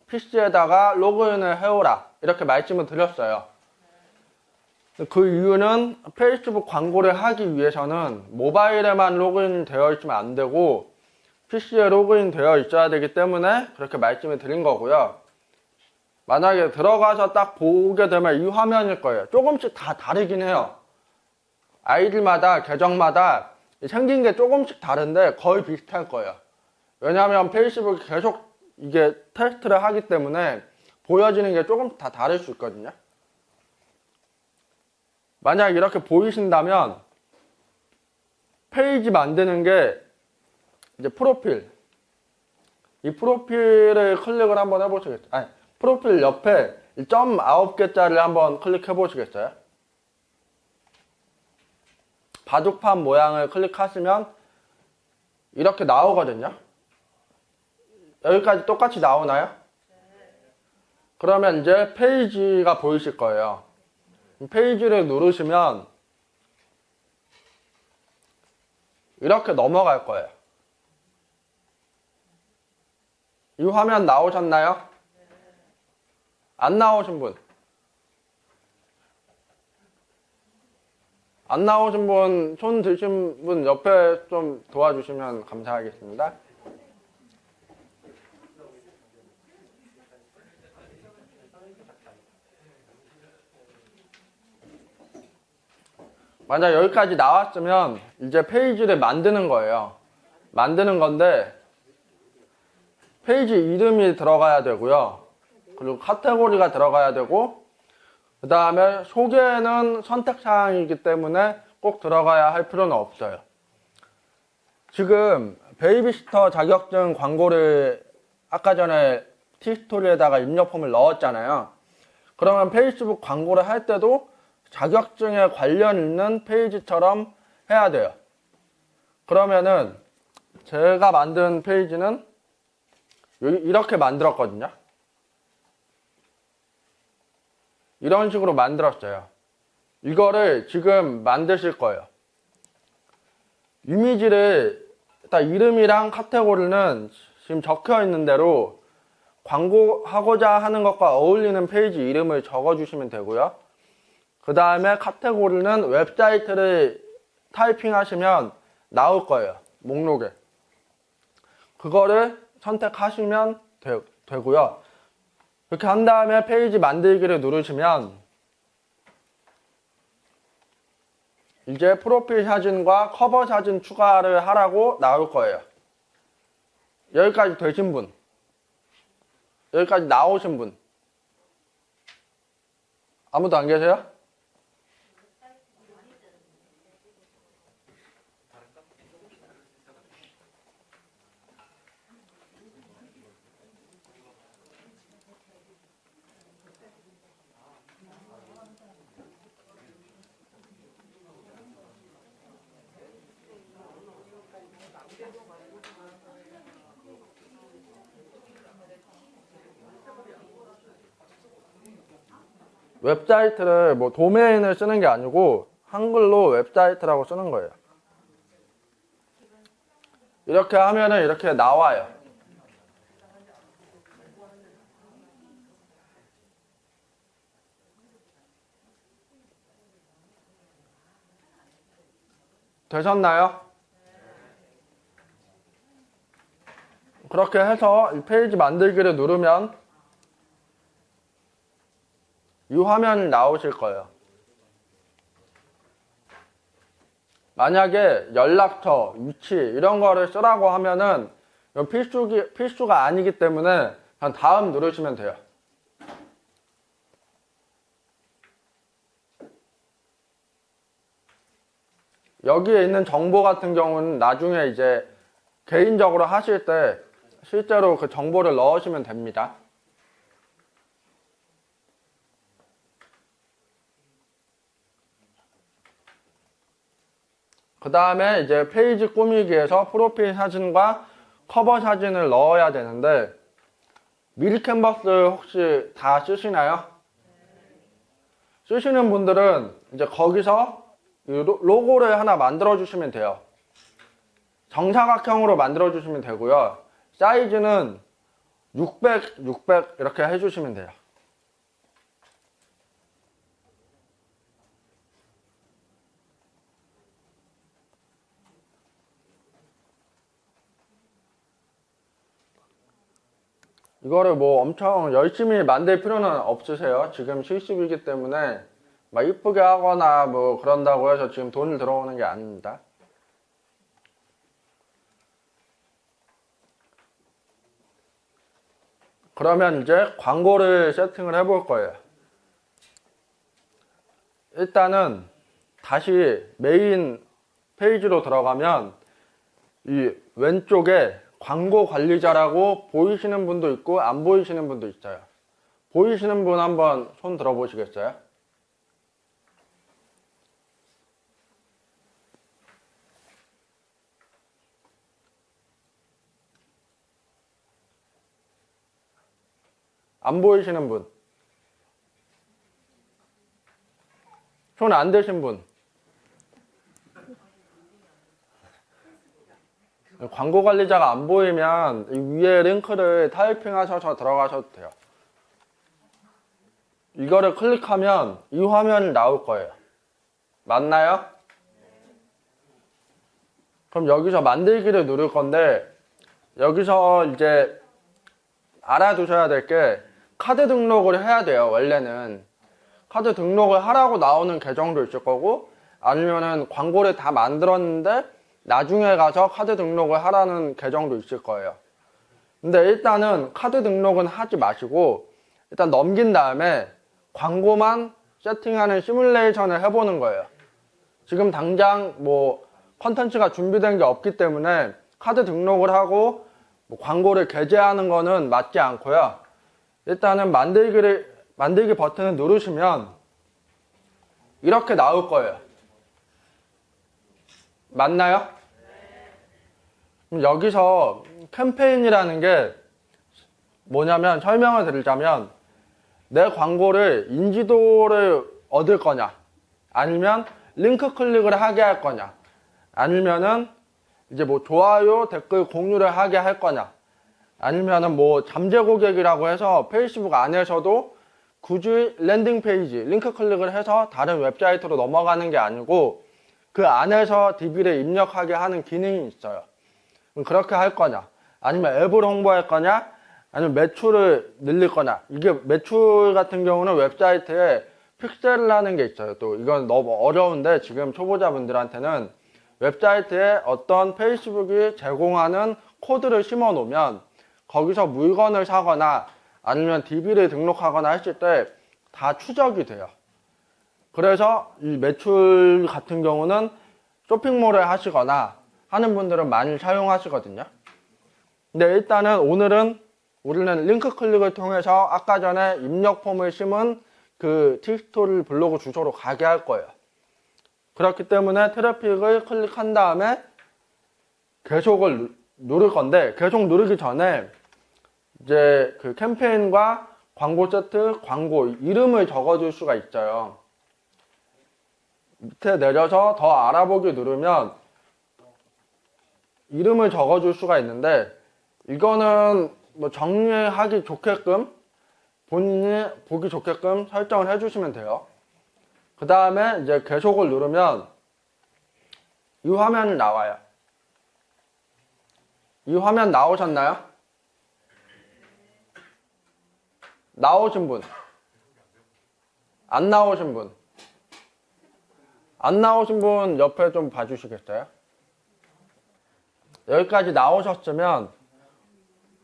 PC에다가 로그인을 해오라 이렇게 말씀을 드렸어요. 그 이유는 페이스북 광고를 하기 위해서는 모바일에만 로그인 되어 있으면 안 되고 PC에 로그인 되어 있어야 되기 때문에 그렇게 말씀을 드린 거고요. 만약에 들어가서 딱 보게 되면 이 화면일 거예요. 조금씩 다 다르긴 해요. 아이디마다 계정마다 생긴 게 조금씩 다른데 거의 비슷할 거예요. 왜냐하면 페이스북이 계속 이게 테스트를 하기 때문에 보여지는 게 조금 다 다를 수 있거든요. 만약 이렇게 보이신다면 페이지 만드는 게 이제 프로필, 이 프로필을 클릭을 한번 해보시겠어요? 아니, 프로필 옆에 점 9개짜리를 한번 클릭해 보시겠어요? 바둑판 모양을 클릭하시면 이렇게 나오거든요. 여기까지 똑같이 나오나요? 그러면 이제 페이지가 보이실 거예요. 페이지를 누르시면 이렇게 넘어갈 거예요. 이 화면 나오셨나요? 안 나오신 분? 안 나오신 분, 손 드신 분 옆에 좀 도와주시면 감사하겠습니다. 만약 여기까지 나왔으면 이제 페이지를 만드는 거예요. 만드는 건데 페이지 이름이 들어가야 되고요. 그리고 카테고리가 들어가야 되고 그 다음에 소개는 선택사항이기 때문에 꼭 들어가야 할 필요는 없어요. 지금 베이비시터 자격증 광고를 아까 전에 티스토리에다가 입력폼을 넣었잖아요. 그러면 페이스북 광고를 할 때도 자격증에 관련 있는 페이지처럼 해야 돼요. 그러면은 제가 만든 페이지는 이렇게 만들었거든요. 이런 식으로 만들었어요. 이거를 지금 만드실 거예요. 이미지를 일단 이름이랑 카테고리는 지금 적혀 있는 대로 광고하고자 하는 것과 어울리는 페이지 이름을 적어 주시면 되고요. 그 다음에 카테고리는 웹사이트를 타이핑하시면 나올 거예요. 목록에. 그거를 선택하시면 되고요. 이렇게 한 다음에 페이지 만들기를 누르시면 이제 프로필 사진과 커버 사진 추가를 하라고 나올 거예요. 여기까지 되신 분, 여기까지 나오신 분 아무도 안 계세요? 웹사이트를 뭐 도메인을 쓰는 게 아니고 한글로 웹사이트라고 쓰는 거예요. 이렇게 하면은 이렇게 나와요. 되셨나요? 그렇게 해서 이 페이지 만들기를 누르면 이 화면이 나오실 거예요. 만약에 연락처, 위치 이런 거를 쓰라고 하면은 필수가 아니기 때문에 그냥 다음 누르시면 돼요. 여기에 있는 정보 같은 경우는 나중에 이제 개인적으로 하실 때 실제로 그 정보를 넣으시면 됩니다. 그 다음에 이제 페이지 꾸미기에서 프로필 사진과 커버 사진을 넣어야 되는데 미리 캔버스 혹시 다 쓰시나요? 쓰시는 분들은 이제 거기서 로고를 하나 만들어 주시면 돼요. 정사각형으로 만들어 주시면 되고요. 사이즈는 600 이렇게 해주시면 돼요. 이거를 뭐 엄청 열심히 만들 필요는 없으세요. 지금 실습이기 때문에 막 이쁘게 하거나 뭐 그런다고 해서 지금 돈이 들어오는 게 아닙니다. 그러면 이제 광고를 세팅을 해볼 거예요. 일단은 다시 메인 페이지로 들어가면 이 왼쪽에 광고 관리자라고 보이시는 분도 있고 안 보이시는 분도 있어요. 보이시는 분 한번 손 들어보시겠어요? 안 보이시는 분? 손 안 대신 분? 광고 관리자가 안 보이면 이 위에 링크를 타이핑 하셔서 들어가셔도 돼요. 이거를 클릭하면 이 화면이 나올 거예요. 맞나요? 그럼 여기서 만들기를 누를 건데 여기서 이제 알아두셔야 될 게 카드 등록을 해야 돼요. 원래는 카드 등록을 하라고 나오는 계정도 있을 거고 아니면은 광고를 다 만들었는데 나중에 가서 카드 등록을 하라는 계정도 있을 거예요. 근데 일단은 카드 등록은 하지 마시고 일단 넘긴 다음에 광고만 세팅하는 시뮬레이션을 해보는 거예요. 지금 당장 뭐 컨텐츠가 준비된 게 없기 때문에 카드 등록을 하고 뭐 광고를 게재하는 거는 맞지 않고요. 일단은 만들기 버튼을 누르시면 이렇게 나올 거예요. 맞나요? 그럼 여기서 캠페인이라는 게 뭐냐면 설명을 드리자면 내 광고를 인지도를 얻을 거냐 아니면 링크 클릭을 하게 할 거냐 아니면은 이제 뭐 좋아요 댓글 공유를 하게 할 거냐 아니면은 뭐 잠재 고객이라고 해서 페이스북 안에서도 굳이 랜딩 페이지 링크 클릭을 해서 다른 웹사이트로 넘어가는 게 아니고 그 안에서 DB를 입력하게 하는 기능이 있어요. 그럼 그렇게 할 거냐 아니면 앱을 홍보할 거냐 아니면 매출을 늘릴 거냐. 이게 매출 같은 경우는 웹사이트에 픽셀이라는 게 있어요. 또 이건 너무 어려운데 지금 초보자분들한테는 웹사이트에 어떤 페이스북이 제공하는 코드를 심어 놓으면 거기서 물건을 사거나 아니면 DB를 등록하거나 했을 때 다 추적이 돼요. 그래서 이 매출 같은 경우는 쇼핑몰을 하시거나 하는 분들은 많이 사용하시거든요. 근데 일단은 오늘은 우리는 링크 클릭을 통해서 아까 전에 입력 폼을 심은 그 틱스토리 블로그 주소로 가게 할 거예요. 그렇기 때문에 트래픽을 클릭한 다음에 계속을 누를 건데 계속 누르기 전에 이제 그 캠페인과 광고 세트, 광고 이름을 적어줄 수가 있어요. 밑에 내려서 더 알아보기 누르면 이름을 적어줄 수가 있는데 이거는 뭐 정리하기 좋게끔 본인이 보기 좋게끔 설정을 해주시면 돼요. 그 다음에 이제 계속을 누르면 이 화면이 나와요. 이 화면 나오셨나요? 나오신 분? 안 나오신 분? 안 나오신 분 옆에 좀 봐주시겠어요? 여기까지 나오셨으면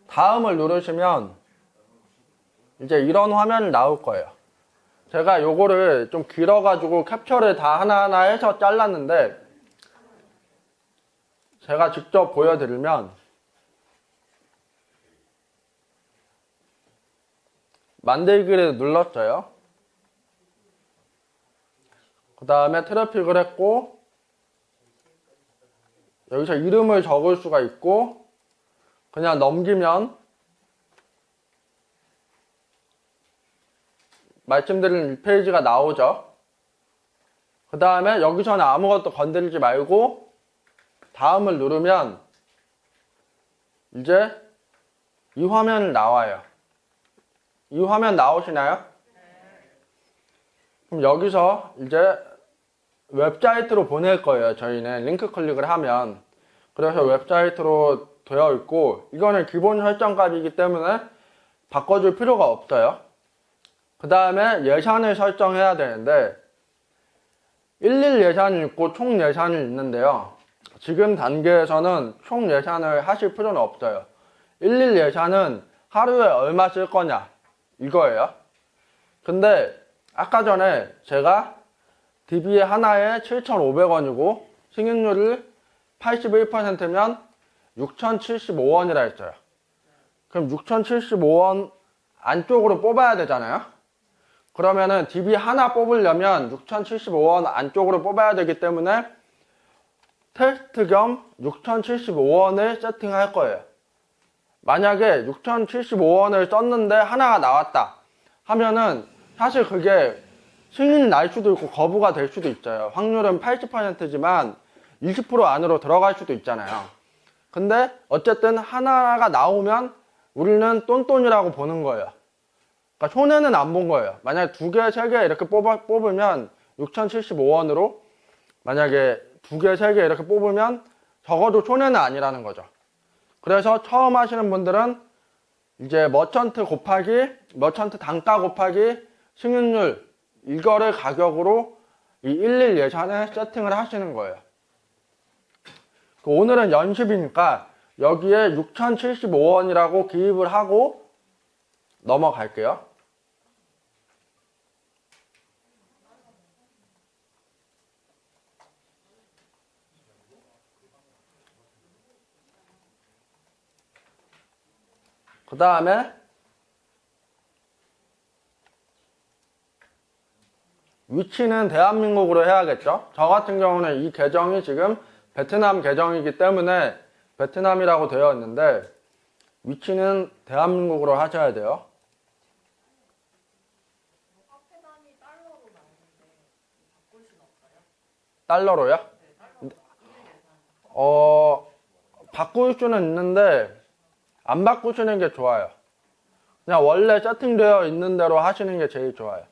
다음을 누르시면 이제 이런 화면이 나올 거예요. 제가 요거를 좀 길어가지고 캡처를 다 하나하나 해서 잘랐는데 제가 직접 보여드리면 만들기를 눌렀어요. 그 다음에 트래픽을 했고 여기서 이름을 적을 수가 있고 그냥 넘기면 말씀드린 이 페이지가 나오죠. 그 다음에 여기서는 아무것도 건드리지 말고 다음을 누르면 이제 이 화면이 나와요. 이 화면 나오시나요? 그럼 여기서 이제 웹사이트로 보낼 거예요. 저희는 링크 클릭을 하면. 그래서 웹사이트로 되어 있고 이거는 기본 설정값이기 때문에 바꿔줄 필요가 없어요. 그 다음에 예산을 설정해야 되는데 일일 예산이 있고 총 예산이 있는데요. 지금 단계에서는 총 예산을 하실 필요는 없어요. 일일 예산은 하루에 얼마 쓸 거냐 이거예요. 근데 아까 전에 제가 DB 하나에 7,500원이고 승인율이 81%면 6,075원이라 했어요. 그럼 6,075원 안쪽으로 뽑아야 되잖아요. 그러면은 DB 하나 뽑으려면 6,075원 안쪽으로 뽑아야 되기 때문에 테스트 겸 6,075원을 세팅할 거예요. 만약에 6,075원을 썼는데 하나가 나왔다 하면은 사실 그게 승인이 날 수도 있고 거부가 될 수도 있어요. 확률은 80%지만 20% 안으로 들어갈 수도 있잖아요. 근데 어쨌든 하나가 나오면 우리는 똔똔이라고 보는 거예요. 그러니까 손해는 안 본 거예요. 만약에 2개, 3개 이렇게 뽑으면 6,075원으로 만약에 2개, 3개 이렇게 뽑으면 적어도 손해는 아니라는 거죠. 그래서 처음 하시는 분들은 이제 머천트 곱하기 머천트 단가 곱하기 승인율 이거를 가격으로 이 일일 예산에 세팅을 하시는 거예요. 오늘은 연습이니까 여기에 6,075원이라고 기입을 하고 넘어갈게요. 그 다음에 위치는 대한민국으로 해야겠죠. 저 같은 경우는 이 계정이 지금 베트남 계정이기 때문에 베트남이라고 되어 있는데 위치는 대한민국으로 하셔야 돼요. 달러로요? 바꿀 수는 있는데 안 바꾸시는 게 좋아요. 그냥 원래 세팅되어 있는 대로 하시는 게 제일 좋아요.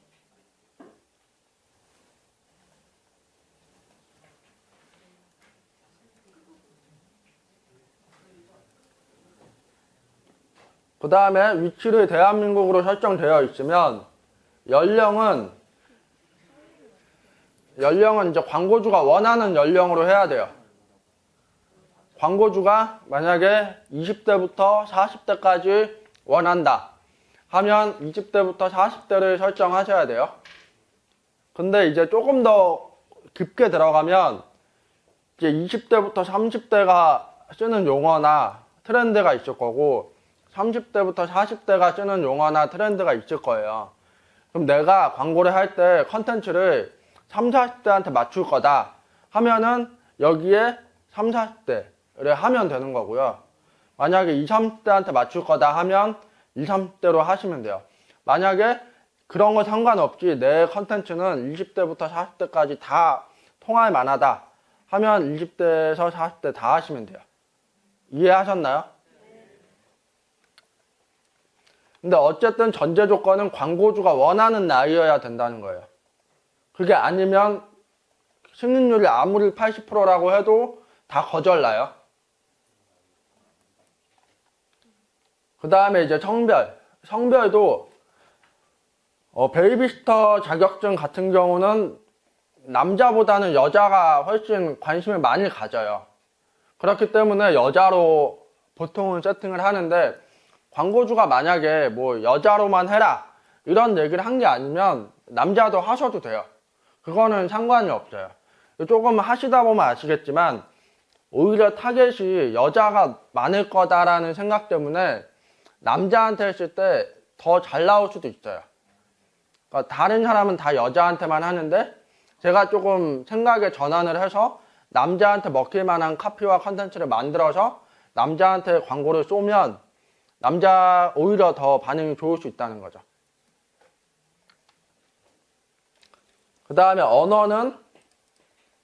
그 다음에 위치를 대한민국으로 설정되어 있으면 연령은 이제 광고주가 원하는 연령으로 해야 돼요. 광고주가 만약에 20대부터 40대까지 원한다 하면 20대부터 40대를 설정하셔야 돼요. 근데 이제 조금 더 깊게 들어가면 이제 20대부터 30대가 쓰는 용어나 트렌드가 있을 거고 30대부터 40대가 쓰는 용어나 트렌드가 있을 거예요. 그럼 내가 광고를 할 때 컨텐츠를 30, 40대한테 맞출 거다 하면은 여기에 30, 40대를 하면 되는 거고요. 만약에 20, 30대한테 맞출 거다 하면 20, 30대로 하시면 돼요. 만약에 그런 거 상관없이 내 컨텐츠는 20대부터 40대까지 다 통할 만하다 하면 20대에서 40대 다 하시면 돼요. 이해하셨나요? 근데 어쨌든 전제 조건은 광고주가 원하는 나이여야 된다는 거예요. 그게 아니면 승인율이 아무리 80%라고 해도 다 거절나요. 그 다음에 이제 성별도 베이비시터 자격증 같은 경우는 남자보다는 여자가 훨씬 관심을 많이 가져요. 그렇기 때문에 여자로 보통은 세팅을 하는데 광고주가 만약에 뭐 여자로만 해라 이런 얘기를 한 게 아니면 남자도 하셔도 돼요. 그거는 상관이 없어요. 조금 하시다 보면 아시겠지만 오히려 타겟이 여자가 많을 거다라는 생각 때문에 남자한테 했을 때 더 잘 나올 수도 있어요. 그러니까 다른 사람은 다 여자한테만 하는데 제가 조금 생각의 전환을 해서 남자한테 먹힐 만한 카피와 컨텐츠를 만들어서 남자한테 광고를 쏘면 남자 오히려 더 반응이 좋을 수 있다는 거죠. 그 다음에 언어는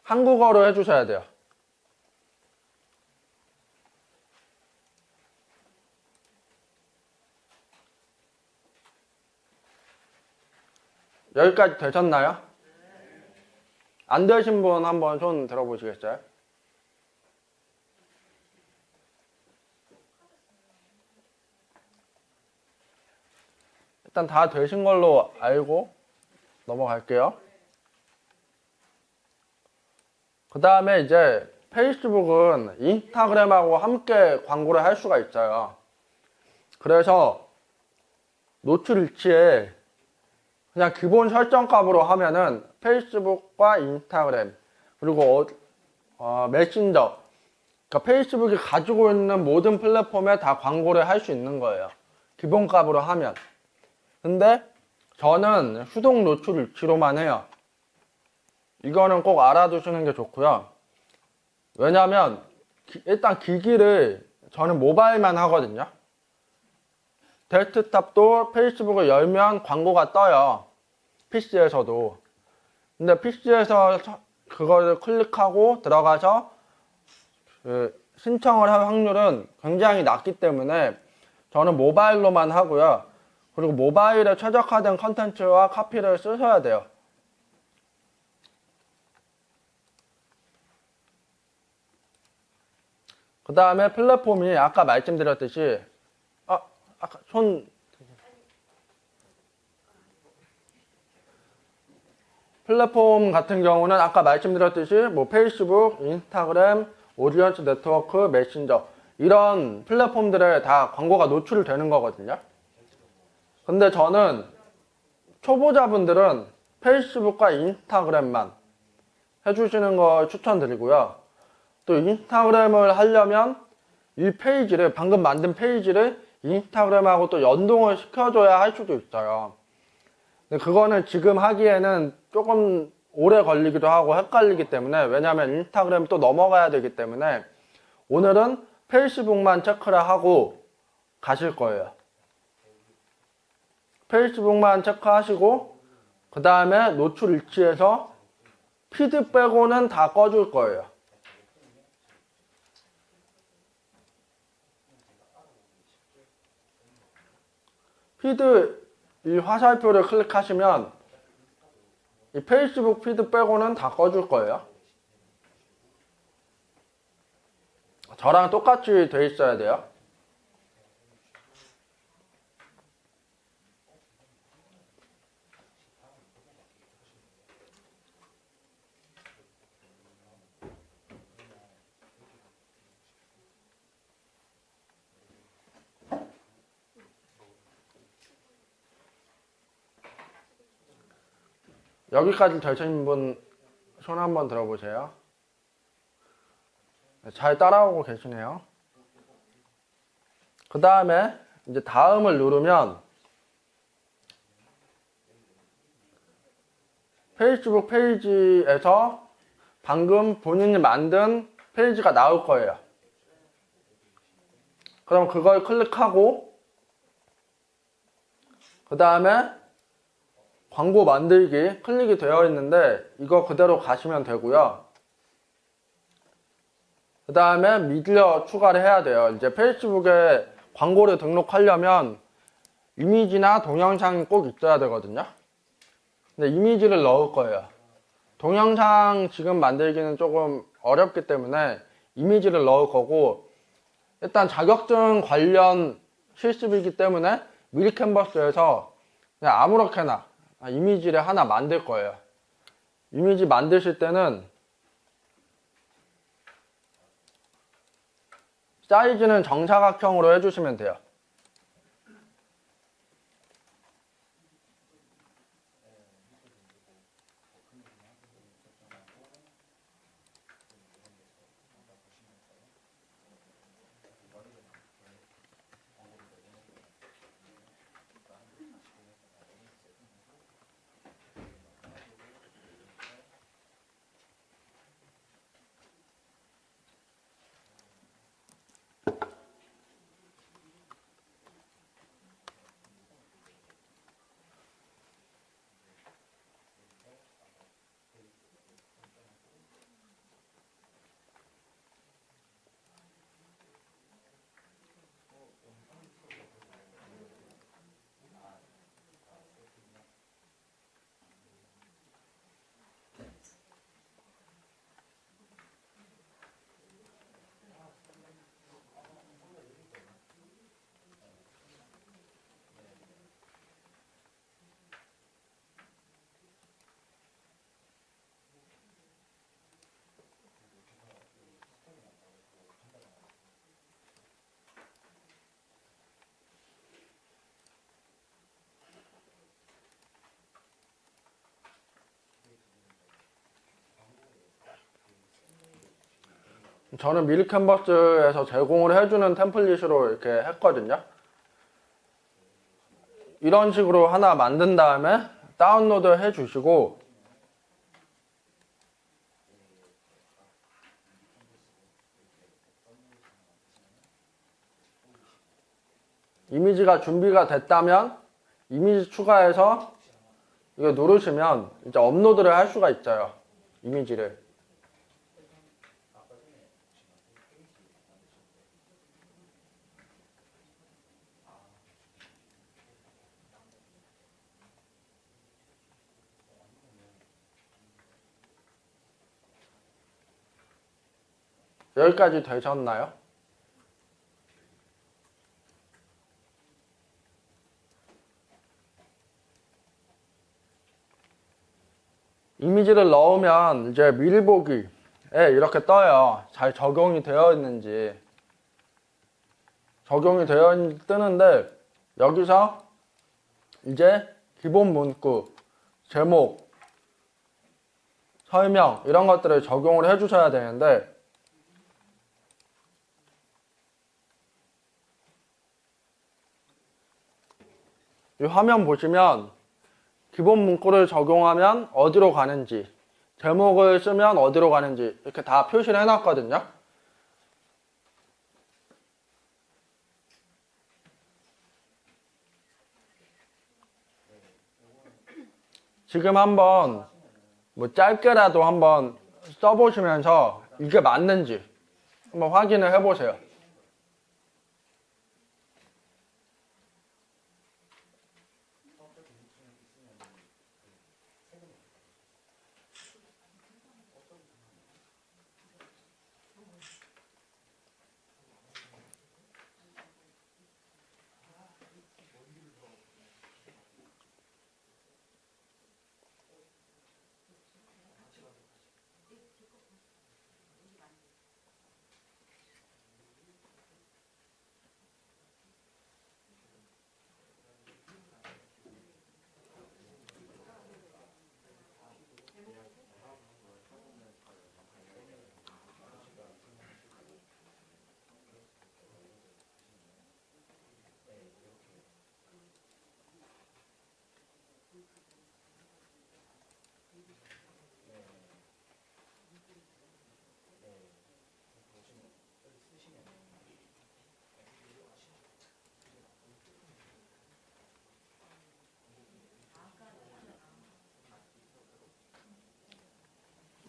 한국어로 해주셔야 돼요. 여기까지 되셨나요? 안 되신 분 한번 손 들어보시겠어요? 일단 다 되신 걸로 알고 넘어갈게요. 그 다음에 이제 페이스북은 인스타그램하고 함께 광고를 할 수가 있어요. 그래서 노출 일치에 그냥 기본 설정값으로 하면은 페이스북과 인스타그램 그리고 메신저, 그러니까 페이스북이 가지고 있는 모든 플랫폼에 다 광고를 할 수 있는 거예요. 기본값으로 하면. 근데 저는 수동 노출 일치로만 해요. 이거는 꼭 알아두시는 게 좋고요. 왜냐면 일단 기기를 저는 모바일만 하거든요. 데스크탑도 페이스북을 열면 광고가 떠요. PC에서도. 근데 PC에서 그거를 클릭하고 들어가서 신청을 할 확률은 굉장히 낮기 때문에 저는 모바일로만 하고요. 그리고 모바일에 최적화된 컨텐츠와 카피를 쓰셔야 돼요. 그 다음에 플랫폼이 아까 말씀드렸듯이 아까 플랫폼 같은 경우는 아까 말씀드렸듯이 뭐 페이스북, 인스타그램, 오디언스 네트워크, 메신저 이런 플랫폼들에 다 광고가 노출이 되는 거거든요. 근데 저는 초보자분들은 페이스북과 인스타그램만 해주시는 걸 추천드리고요. 또 인스타그램을 하려면 이 페이지를 방금 만든 페이지를 인스타그램하고 또 연동을 시켜줘야 할 수도 있어요. 근데 그거는 지금 하기에는 조금 오래 걸리기도 하고 헷갈리기 때문에, 왜냐면 인스타그램 또 넘어가야 되기 때문에 오늘은 페이스북만 체크를 하고 가실 거예요. 페이스북만 체크하시고 그 다음에 노출 일치해서 피드 빼고는 다 꺼줄 거예요. 피드 이 화살표를 클릭하시면 이 페이스북 피드 빼고는 다 꺼줄 거예요. 저랑 똑같이 돼 있어야 돼요. 여기까지 되신 분 손 한번 들어보세요. 잘 따라오고 계시네요. 그 다음에 이제 다음을 누르면 페이스북 페이지에서 방금 본인이 만든 페이지가 나올 거예요. 그럼 그걸 클릭하고 그 다음에 광고 만들기 클릭이 되어 있는데 이거 그대로 가시면 되고요. 그 다음에 미디어 추가를 해야 돼요. 이제 페이스북에 광고를 등록하려면 이미지나 동영상이 꼭 있어야 되거든요. 근데 이미지를 넣을 거예요. 동영상 지금 만들기는 조금 어렵기 때문에 이미지를 넣을 거고, 일단 자격증 관련 실습이기 때문에 미리 캔버스에서 그냥 아무렇게나 이미지를 하나 만들 거예요. 이미지 만드실 때는 사이즈는 정사각형으로 해주시면 돼요. 저는 미리캔버스에서 제공을 해주는 템플릿으로 이렇게 했거든요. 이런 식으로 하나 만든 다음에 다운로드 해주시고, 이미지가 준비가 됐다면 이미지 추가해서 이거 누르시면 이제 업로드를 할 수가 있어요. 이미지를. 여기까지 되셨나요? 이미지를 넣으면 이제 미리 보기에 이렇게 떠요. 잘 적용이 되어 있는지. 적용이 되어 뜨는데 여기서 이제 기본 문구, 제목, 설명 이런 것들을 적용을 해 주셔야 되는데 이 화면 보시면 기본 문구를 적용하면 어디로 가는지, 제목을 쓰면 어디로 가는지 이렇게 다 표시를 해놨거든요. 지금 한번 뭐 짧게라도 한번 써보시면서 이게 맞는지 한번 확인을 해보세요.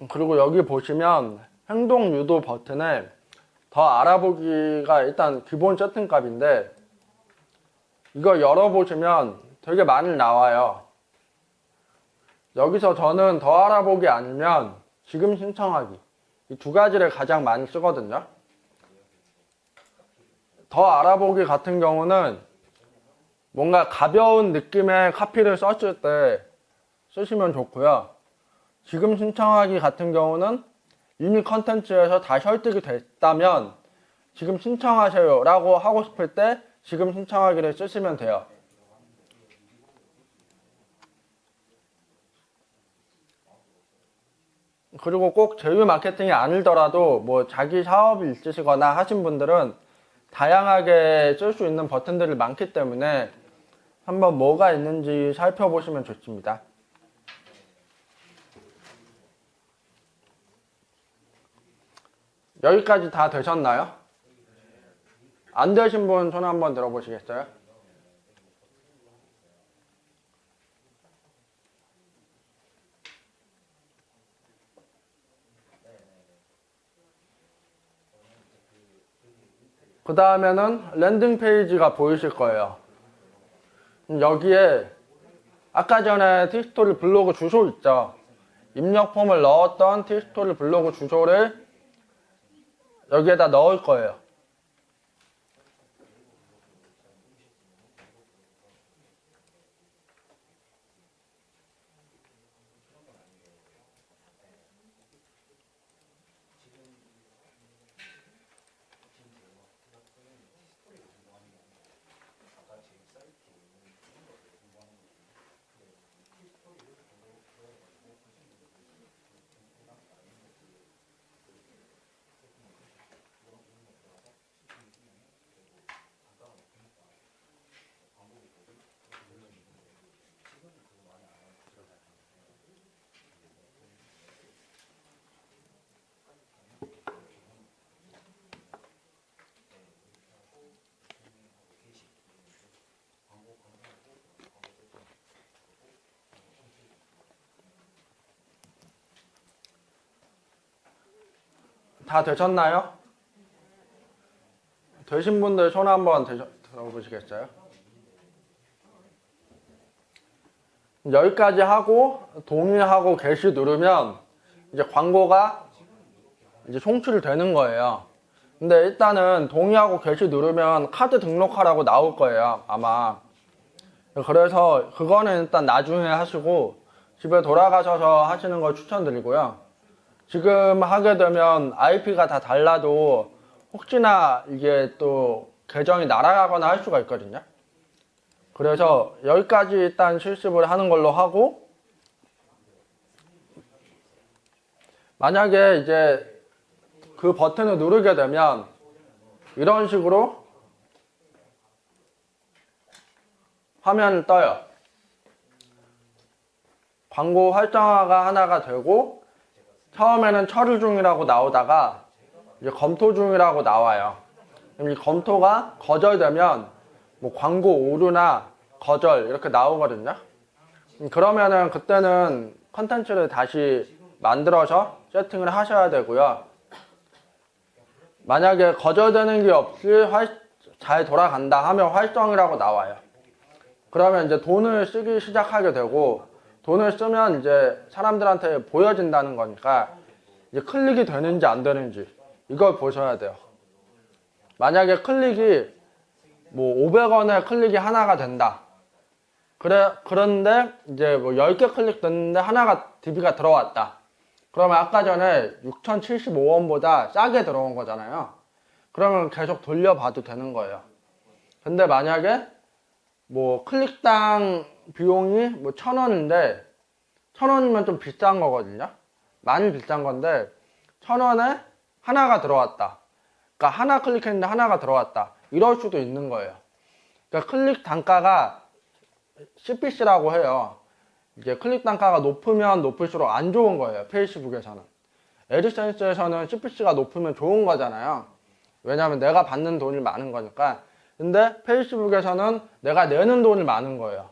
그리고 여기 보시면 행동 유도 버튼에 더 알아보기가 일단 기본 세팅값인데 이거 열어보시면 되게 많이 나와요. 여기서 저는 더 알아보기 아니면 지금 신청하기 이 두 가지를 가장 많이 쓰거든요. 더 알아보기 같은 경우는 뭔가 가벼운 느낌의 카피를 썼을 때 쓰시면 좋고요. 지금 신청하기 같은 경우는 이미 컨텐츠에서 다 설득이 됐다면 지금 신청하세요 라고 하고 싶을 때 지금 신청하기를 쓰시면 돼요. 그리고 꼭 제휴 마케팅이 아니더라도 뭐 자기 사업이 있으시거나 하신 분들은 다양하게 쓸 수 있는 버튼들이 많기 때문에 한번 뭐가 있는지 살펴보시면 좋습니다. 여기까지 다 되셨나요? 안 되신 분 손 한번 들어보시겠어요? 그 다음에는 랜딩 페이지가 보이실 거예요. 여기에 아까 전에 티스토리 블로그 주소 있죠? 입력 폼을 넣었던 티스토리 블로그 주소를 여기에다 넣을 거예요. 다 되셨나요? 되신 분들 손 한번 들어보시겠어요? 여기까지 하고 동의하고 게시 누르면 이제 광고가 이제 송출되는 거예요. 근데 일단은 동의하고 게시 누르면 카드 등록하라고 나올 거예요, 아마. 그래서 그거는 일단 나중에 하시고 집에 돌아가셔서 하시는 걸 추천드리고요. 지금 하게 되면 IP가 다 달라도 혹시나 이게 또 계정이 날아가거나 할 수가 있거든요. 그래서 여기까지 일단 실습을 하는 걸로 하고, 만약에 이제 그 버튼을 누르게 되면 이런 식으로 화면을 떠요. 광고 활성화가 하나가 되고, 처음에는 처리 중이라고 나오다가 이제 검토 중이라고 나와요. 그럼 이 검토가 거절되면 뭐 광고 오류나 거절 이렇게 나오거든요. 그러면은 그때는 컨텐츠를 다시 만들어서 세팅을 하셔야 되고요. 만약에 거절되는 게 없이 잘 돌아간다 하면 활성이라고 나와요. 그러면 이제 돈을 쓰기 시작하게 되고, 돈을 쓰면 이제 사람들한테 보여진다는 거니까 이제 클릭이 되는지 안 되는지 이걸 보셔야 돼요. 만약에 클릭이 뭐 500원에 클릭이 하나가 된다. 그런데 이제 뭐 10개 클릭 됐는데 하나가 DB가 들어왔다. 그러면 아까 전에 6,075원보다 싸게 들어온 거잖아요. 그러면 계속 돌려봐도 되는 거예요. 근데 만약에 뭐 클릭당 비용이 뭐 1,000원인데 1,000원이면 좀 비싼 거거든요. 많이 비싼 건데 1,000원에 하나가 들어왔다. 그러니까 하나 클릭했는데 하나가 들어왔다. 이럴 수도 있는 거예요. 그러니까 클릭 단가가 CPC라고 해요. 이게 클릭 단가가 높으면 높을수록 안 좋은 거예요, 페이스북에서는. 애드센스에서는 CPC가 높으면 좋은 거잖아요. 왜냐하면 내가 받는 돈이 많은 거니까. 근데 페이스북에서는 내가 내는 돈이 많은 거예요.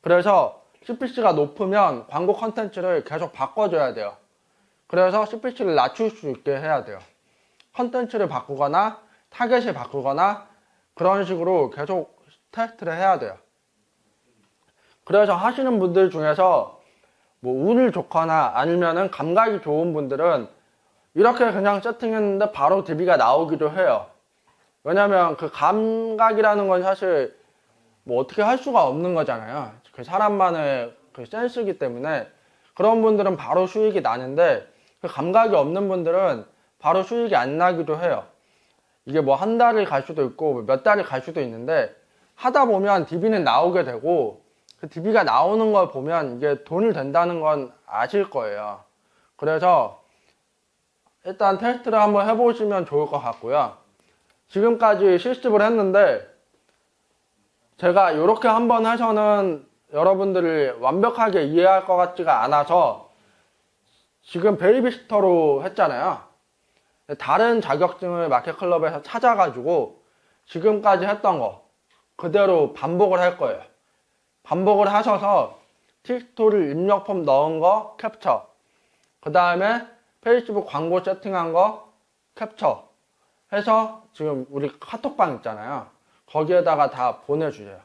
그래서 CPC가 높으면 광고 컨텐츠를 계속 바꿔줘야 돼요. 그래서 CPC를 낮출 수 있게 해야 돼요. 컨텐츠를 바꾸거나 타겟을 바꾸거나 그런 식으로 계속 테스트를 해야 돼요. 그래서 하시는 분들 중에서 뭐 운이 좋거나 아니면은 감각이 좋은 분들은 이렇게 그냥 세팅했는데 바로 DB가 나오기도 해요. 왜냐면 그 감각이라는 건 사실 뭐 어떻게 할 수가 없는 거잖아요. 그 사람만의 그 센스이기 때문에 그런 분들은 바로 수익이 나는데, 그 감각이 없는 분들은 바로 수익이 안 나기도 해요. 이게 뭐 한 달이 갈 수도 있고 몇 달이 갈 수도 있는데, 하다 보면 DB는 나오게 되고, 그 DB가 나오는 걸 보면 이게 돈이 된다는 건 아실 거예요. 그래서 일단 테스트를 한번 해보시면 좋을 것 같고요. 지금까지 실습을 했는데 제가 이렇게 한번 해서는 여러분들이 완벽하게 이해할 것 같지가 않아서 지금 베이비시터로 했잖아요. 다른 자격증을 마켓클럽에서 찾아가지고 지금까지 했던 거 그대로 반복을 할 거예요. 반복을 하셔서 틱스토리 입력 폼 넣은 거 캡처, 그 다음에 페이스북 광고 세팅한 거 캡처 해서 지금 우리 카톡방 있잖아요. 거기에다가 다 보내주세요.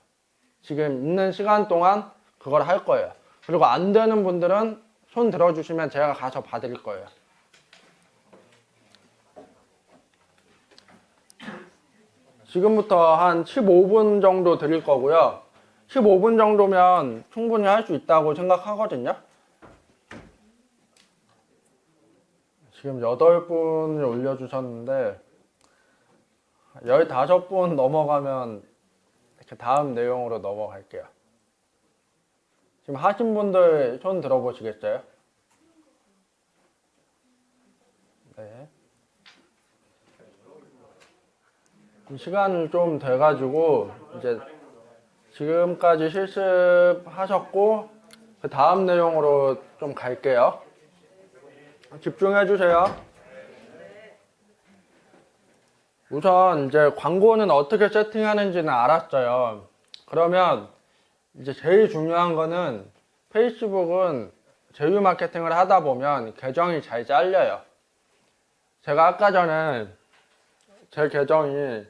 지금 있는 시간 동안 그걸 할 거예요. 그리고 안 되는 분들은 손 들어주시면 제가 가서 봐드릴 거예요. 지금부터 한 15분 정도 드릴 거고요. 15분 정도면 충분히 할 수 있다고 생각하거든요. 지금 8분을 올려주셨는데 15분 넘어가면 이렇게 다음 내용으로 넘어갈게요. 지금 하신 분들 손 들어보시겠어요? 네. 시간이 좀 돼가지고 이제 지금까지 실습하셨고 그 다음 내용으로 좀 갈게요. 집중해 주세요. 우선 이제 광고는 어떻게 세팅하는지는 알았어요. 그러면 이제 제일 중요한 거는 페이스북은 제휴 마케팅을 하다 보면 계정이 잘 잘려요. 제가 아까 전에 제 계정이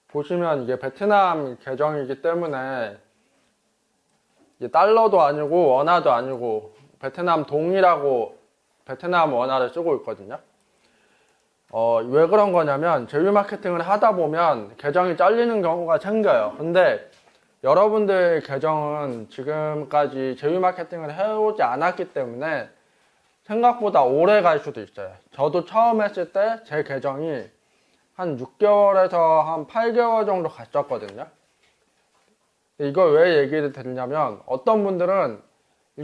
보시면 이게 베트남 계정이기 때문에 이게 달러도 아니고 원화도 아니고 베트남 동이라고 베트남 원화를 쓰고 있거든요. 왜 그런 거냐면 제휴 마케팅을 하다 보면 계정이 잘리는 경우가 생겨요. 근데 여러분들 계정은 지금까지 제휴 마케팅을 해오지 않았기 때문에 생각보다 오래 갈 수도 있어요. 저도 처음 했을 때 제 계정이 한 6개월에서 한 8개월 정도 갔었거든요. 이걸 왜 얘기를 드리냐면 어떤 분들은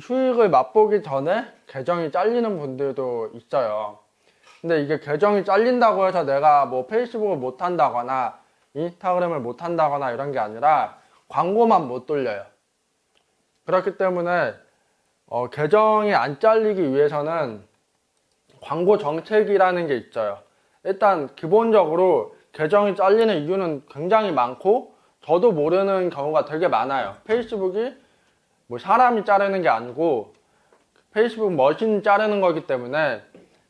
수익을 맛보기 전에 계정이 잘리는 분들도 있어요. 근데 이게 계정이 잘린다고 해서 내가 뭐 페이스북을 못 한다거나 인스타그램을 못 한다거나 이런 게 아니라 광고만 못 돌려요. 그렇기 때문에 계정이 안 잘리기 위해서는 광고 정책이라는 게 있어요. 일단 기본적으로 계정이 잘리는 이유는 굉장히 많고 저도 모르는 경우가 되게 많아요. 페이스북이 뭐 사람이 자르는 게 아니고 페이스북 머신이 자르는 거기 때문에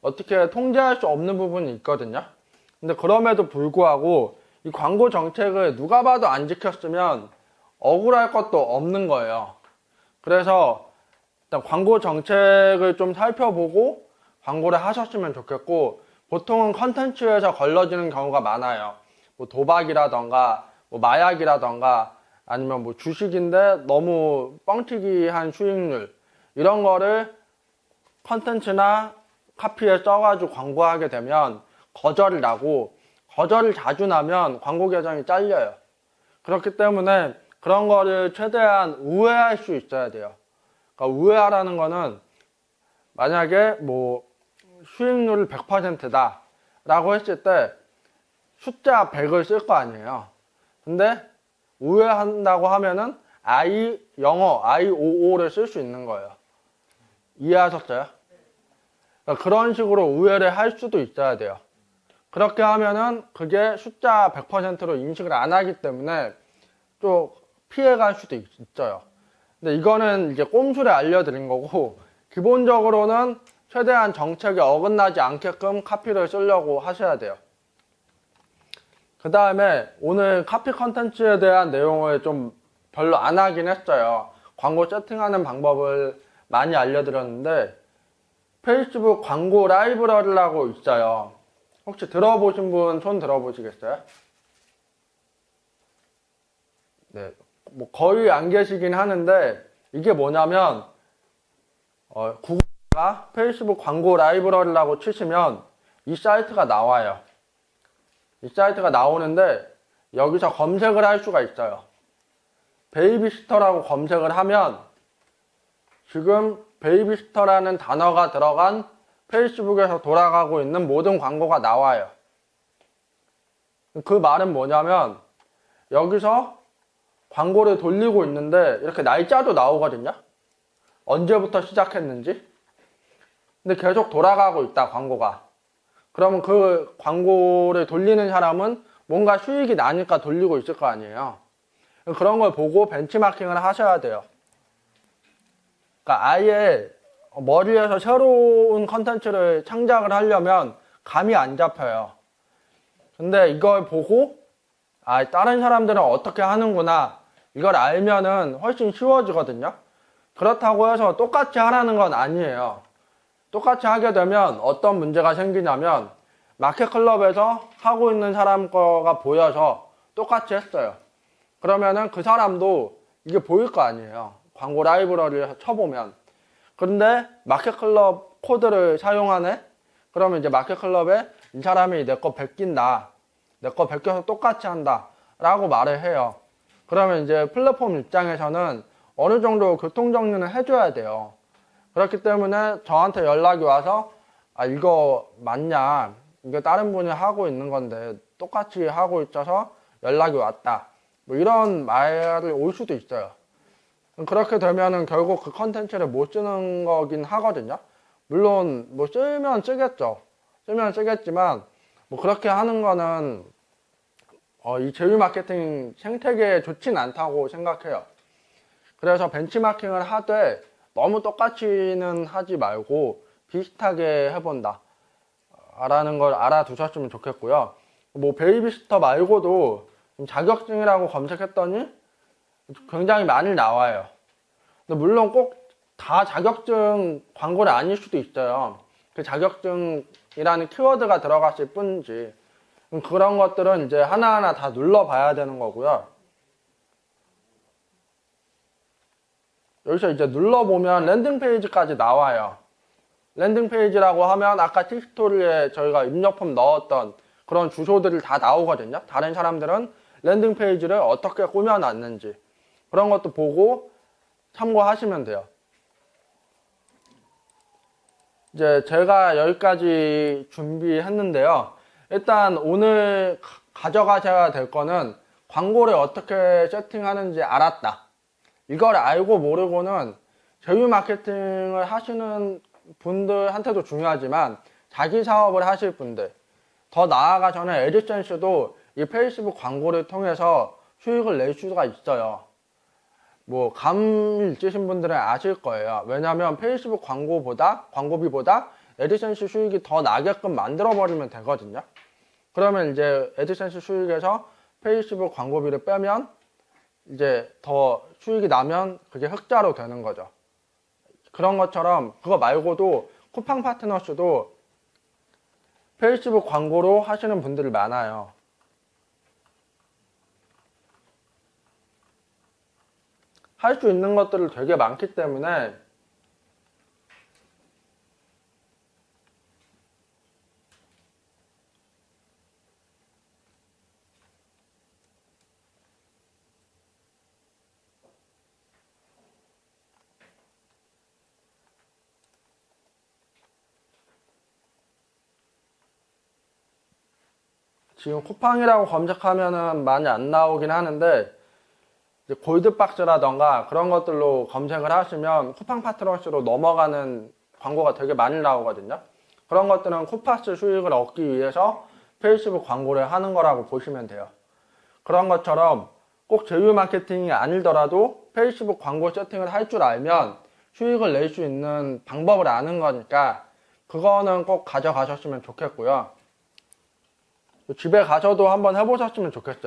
어떻게 통제할 수 없는 부분이 있거든요. 근데 그럼에도 불구하고 이 광고 정책을 누가 봐도 안 지켰으면 억울할 것도 없는 거예요. 그래서 일단 광고 정책을 좀 살펴보고 광고를 하셨으면 좋겠고, 보통은 컨텐츠에서 걸러지는 경우가 많아요. 뭐 도박이라던가 뭐 마약이라던가 아니면 뭐 주식인데 너무 뻥튀기한 수익률, 이런 거를 컨텐츠나 카피에 써가지고 광고하게 되면 거절이 나고, 거절을 자주 나면 광고 계정이 잘려요. 그렇기 때문에 그런 거를 최대한 우회할 수 있어야 돼요. 그러니까 우회하라는 거는 만약에 뭐 수익률이 100%다 라고 했을 때 숫자 100을 쓸 거 아니에요. 근데 우회한다고 하면은 영어 IOO를 쓸 수 있는 거예요. 이해하셨어요? 그러니까 그런 식으로 우회를 할 수도 있어야 돼요. 그렇게 하면은 그게 숫자 100%로 인식을 안 하기 때문에 좀 피해갈 수도 있어요. 근데 이거는 이제 꼼수를 알려드린 거고, 기본적으로는 최대한 정책에 어긋나지 않게끔 카피를 쓰려고 하셔야 돼요. 그 다음에 오늘 카피 컨텐츠에 대한 내용을 좀 별로 안 하긴 했어요. 광고 세팅하는 방법을 많이 알려드렸는데, 페이스북 광고 라이브러리라고 있어요. 혹시 들어보신 분 손 들어보시겠어요? 네, 뭐 거의 안 계시긴 하는데, 이게 뭐냐면 구글에다가 페이스북 광고 라이브러리라고 치시면 이 사이트가 나와요. 이 사이트가 나오는데 여기서 검색을 할 수가 있어요. 베이비시터라고 검색을 하면 지금 베이비시터라는 단어가 들어간 페이스북에서 돌아가고 있는 모든 광고가 나와요. 그 말은 뭐냐면 여기서 광고를 돌리고 있는데 이렇게 날짜도 나오거든요. 언제부터 시작했는지. 근데 계속 돌아가고 있다, 광고가. 그러면 그 광고를 돌리는 사람은 뭔가 수익이 나니까 돌리고 있을 거 아니에요. 그런 걸 보고 벤치마킹을 하셔야 돼요. 그러니까 아예 머리에서 새로운 컨텐츠를 창작을 하려면 감이 안 잡혀요. 근데 이걸 보고 다른 사람들은 어떻게 하는구나, 이걸 알면은 훨씬 쉬워지거든요. 그렇다고 해서 똑같이 하라는 건 아니에요. 똑같이 하게 되면 어떤 문제가 생기냐면 마켓클럽에서 하고 있는 사람 거가 보여서 똑같이 했어요. 그러면은 그 사람도 이게 보일 거 아니에요. 광고 라이브러리에서 쳐보면. 그런데 마켓클럽 코드를 사용하네? 그러면 이제 마켓클럽에 이 사람이 내 거 베낀다, 내 거 베껴서 똑같이 한다 라고 말을 해요. 그러면 이제 플랫폼 입장에서는 어느 정도 교통정리는 해줘야 돼요. 그렇기 때문에 저한테 연락이 와서 이거 맞냐, 이거 다른 분이 하고 있는 건데 똑같이 하고 있어서 연락이 왔다, 뭐 이런 말이 올 수도 있어요. 그렇게 되면은 결국 그 컨텐츠를 못 쓰는 거긴 하거든요. 물론 뭐 쓰면 쓰겠죠. 쓰면 쓰겠지만 뭐 그렇게 하는 거는 이 제휴 마케팅 생태계에 좋진 않다고 생각해요. 그래서 벤치마킹을 하되 너무 똑같이는 하지 말고 비슷하게 해본다 라는 걸 알아두셨으면 좋겠고요. 뭐 베이비시터 말고도 자격증이라고 검색했더니 굉장히 많이 나와요. 근데 물론 꼭 다 자격증 광고는 아닐 수도 있어요. 그 자격증이라는 키워드가 들어갔을 뿐이지. 그런 것들은 이제 하나하나 다 눌러봐야 되는 거고요. 여기서 이제 눌러보면 랜딩 페이지까지 나와요. 랜딩 페이지라고 하면 아까 틱스토리에 저희가 입력품 넣었던 그런 주소들이 다 나오거든요. 다른 사람들은 랜딩 페이지를 어떻게 꾸며놨는지 그런 것도 보고 참고하시면 돼요. 이제 제가 여기까지 준비했는데요. 일단 오늘 가져가셔야 될 거는 광고를 어떻게 세팅하는지 알았다. 이걸 알고 모르고는 제휴 마케팅을 하시는 분들한테도 중요하지만 자기 사업을 하실 분들, 더 나아가서는 애드센스도 이 페이스북 광고를 통해서 수익을 낼 수가 있어요. 뭐 감 있으신 분들은 아실 거예요. 왜냐하면 페이스북 광고비보다 애드센스 수익이 더 나게끔 만들어 버리면 되거든요. 그러면 이제 애드센스 수익에서 페이스북 광고비를 빼면 이제 더 수익이 나면 그게 흑자로 되는 거죠. 그런 것처럼 그거 말고도 쿠팡 파트너스도 페이스북 광고로 하시는 분들이 많아요. 할 수 있는 것들이 되게 많기 때문에 지금 쿠팡이라고 검색하면은 많이 안 나오긴 하는데 골드박스라던가 그런 것들로 검색을 하시면 쿠팡 파트너스로 넘어가는 광고가 되게 많이 나오거든요. 그런 것들은 쿠파스 수익을 얻기 위해서 페이스북 광고를 하는 거라고 보시면 돼요. 그런 것처럼 꼭 제휴 마케팅이 아니더라도 페이스북 광고 세팅을 할 줄 알면 수익을 낼 수 있는 방법을 아는 거니까 그거는 꼭 가져가셨으면 좋겠고요. 집에 가셔도 한번 해보셨으면 좋겠어요.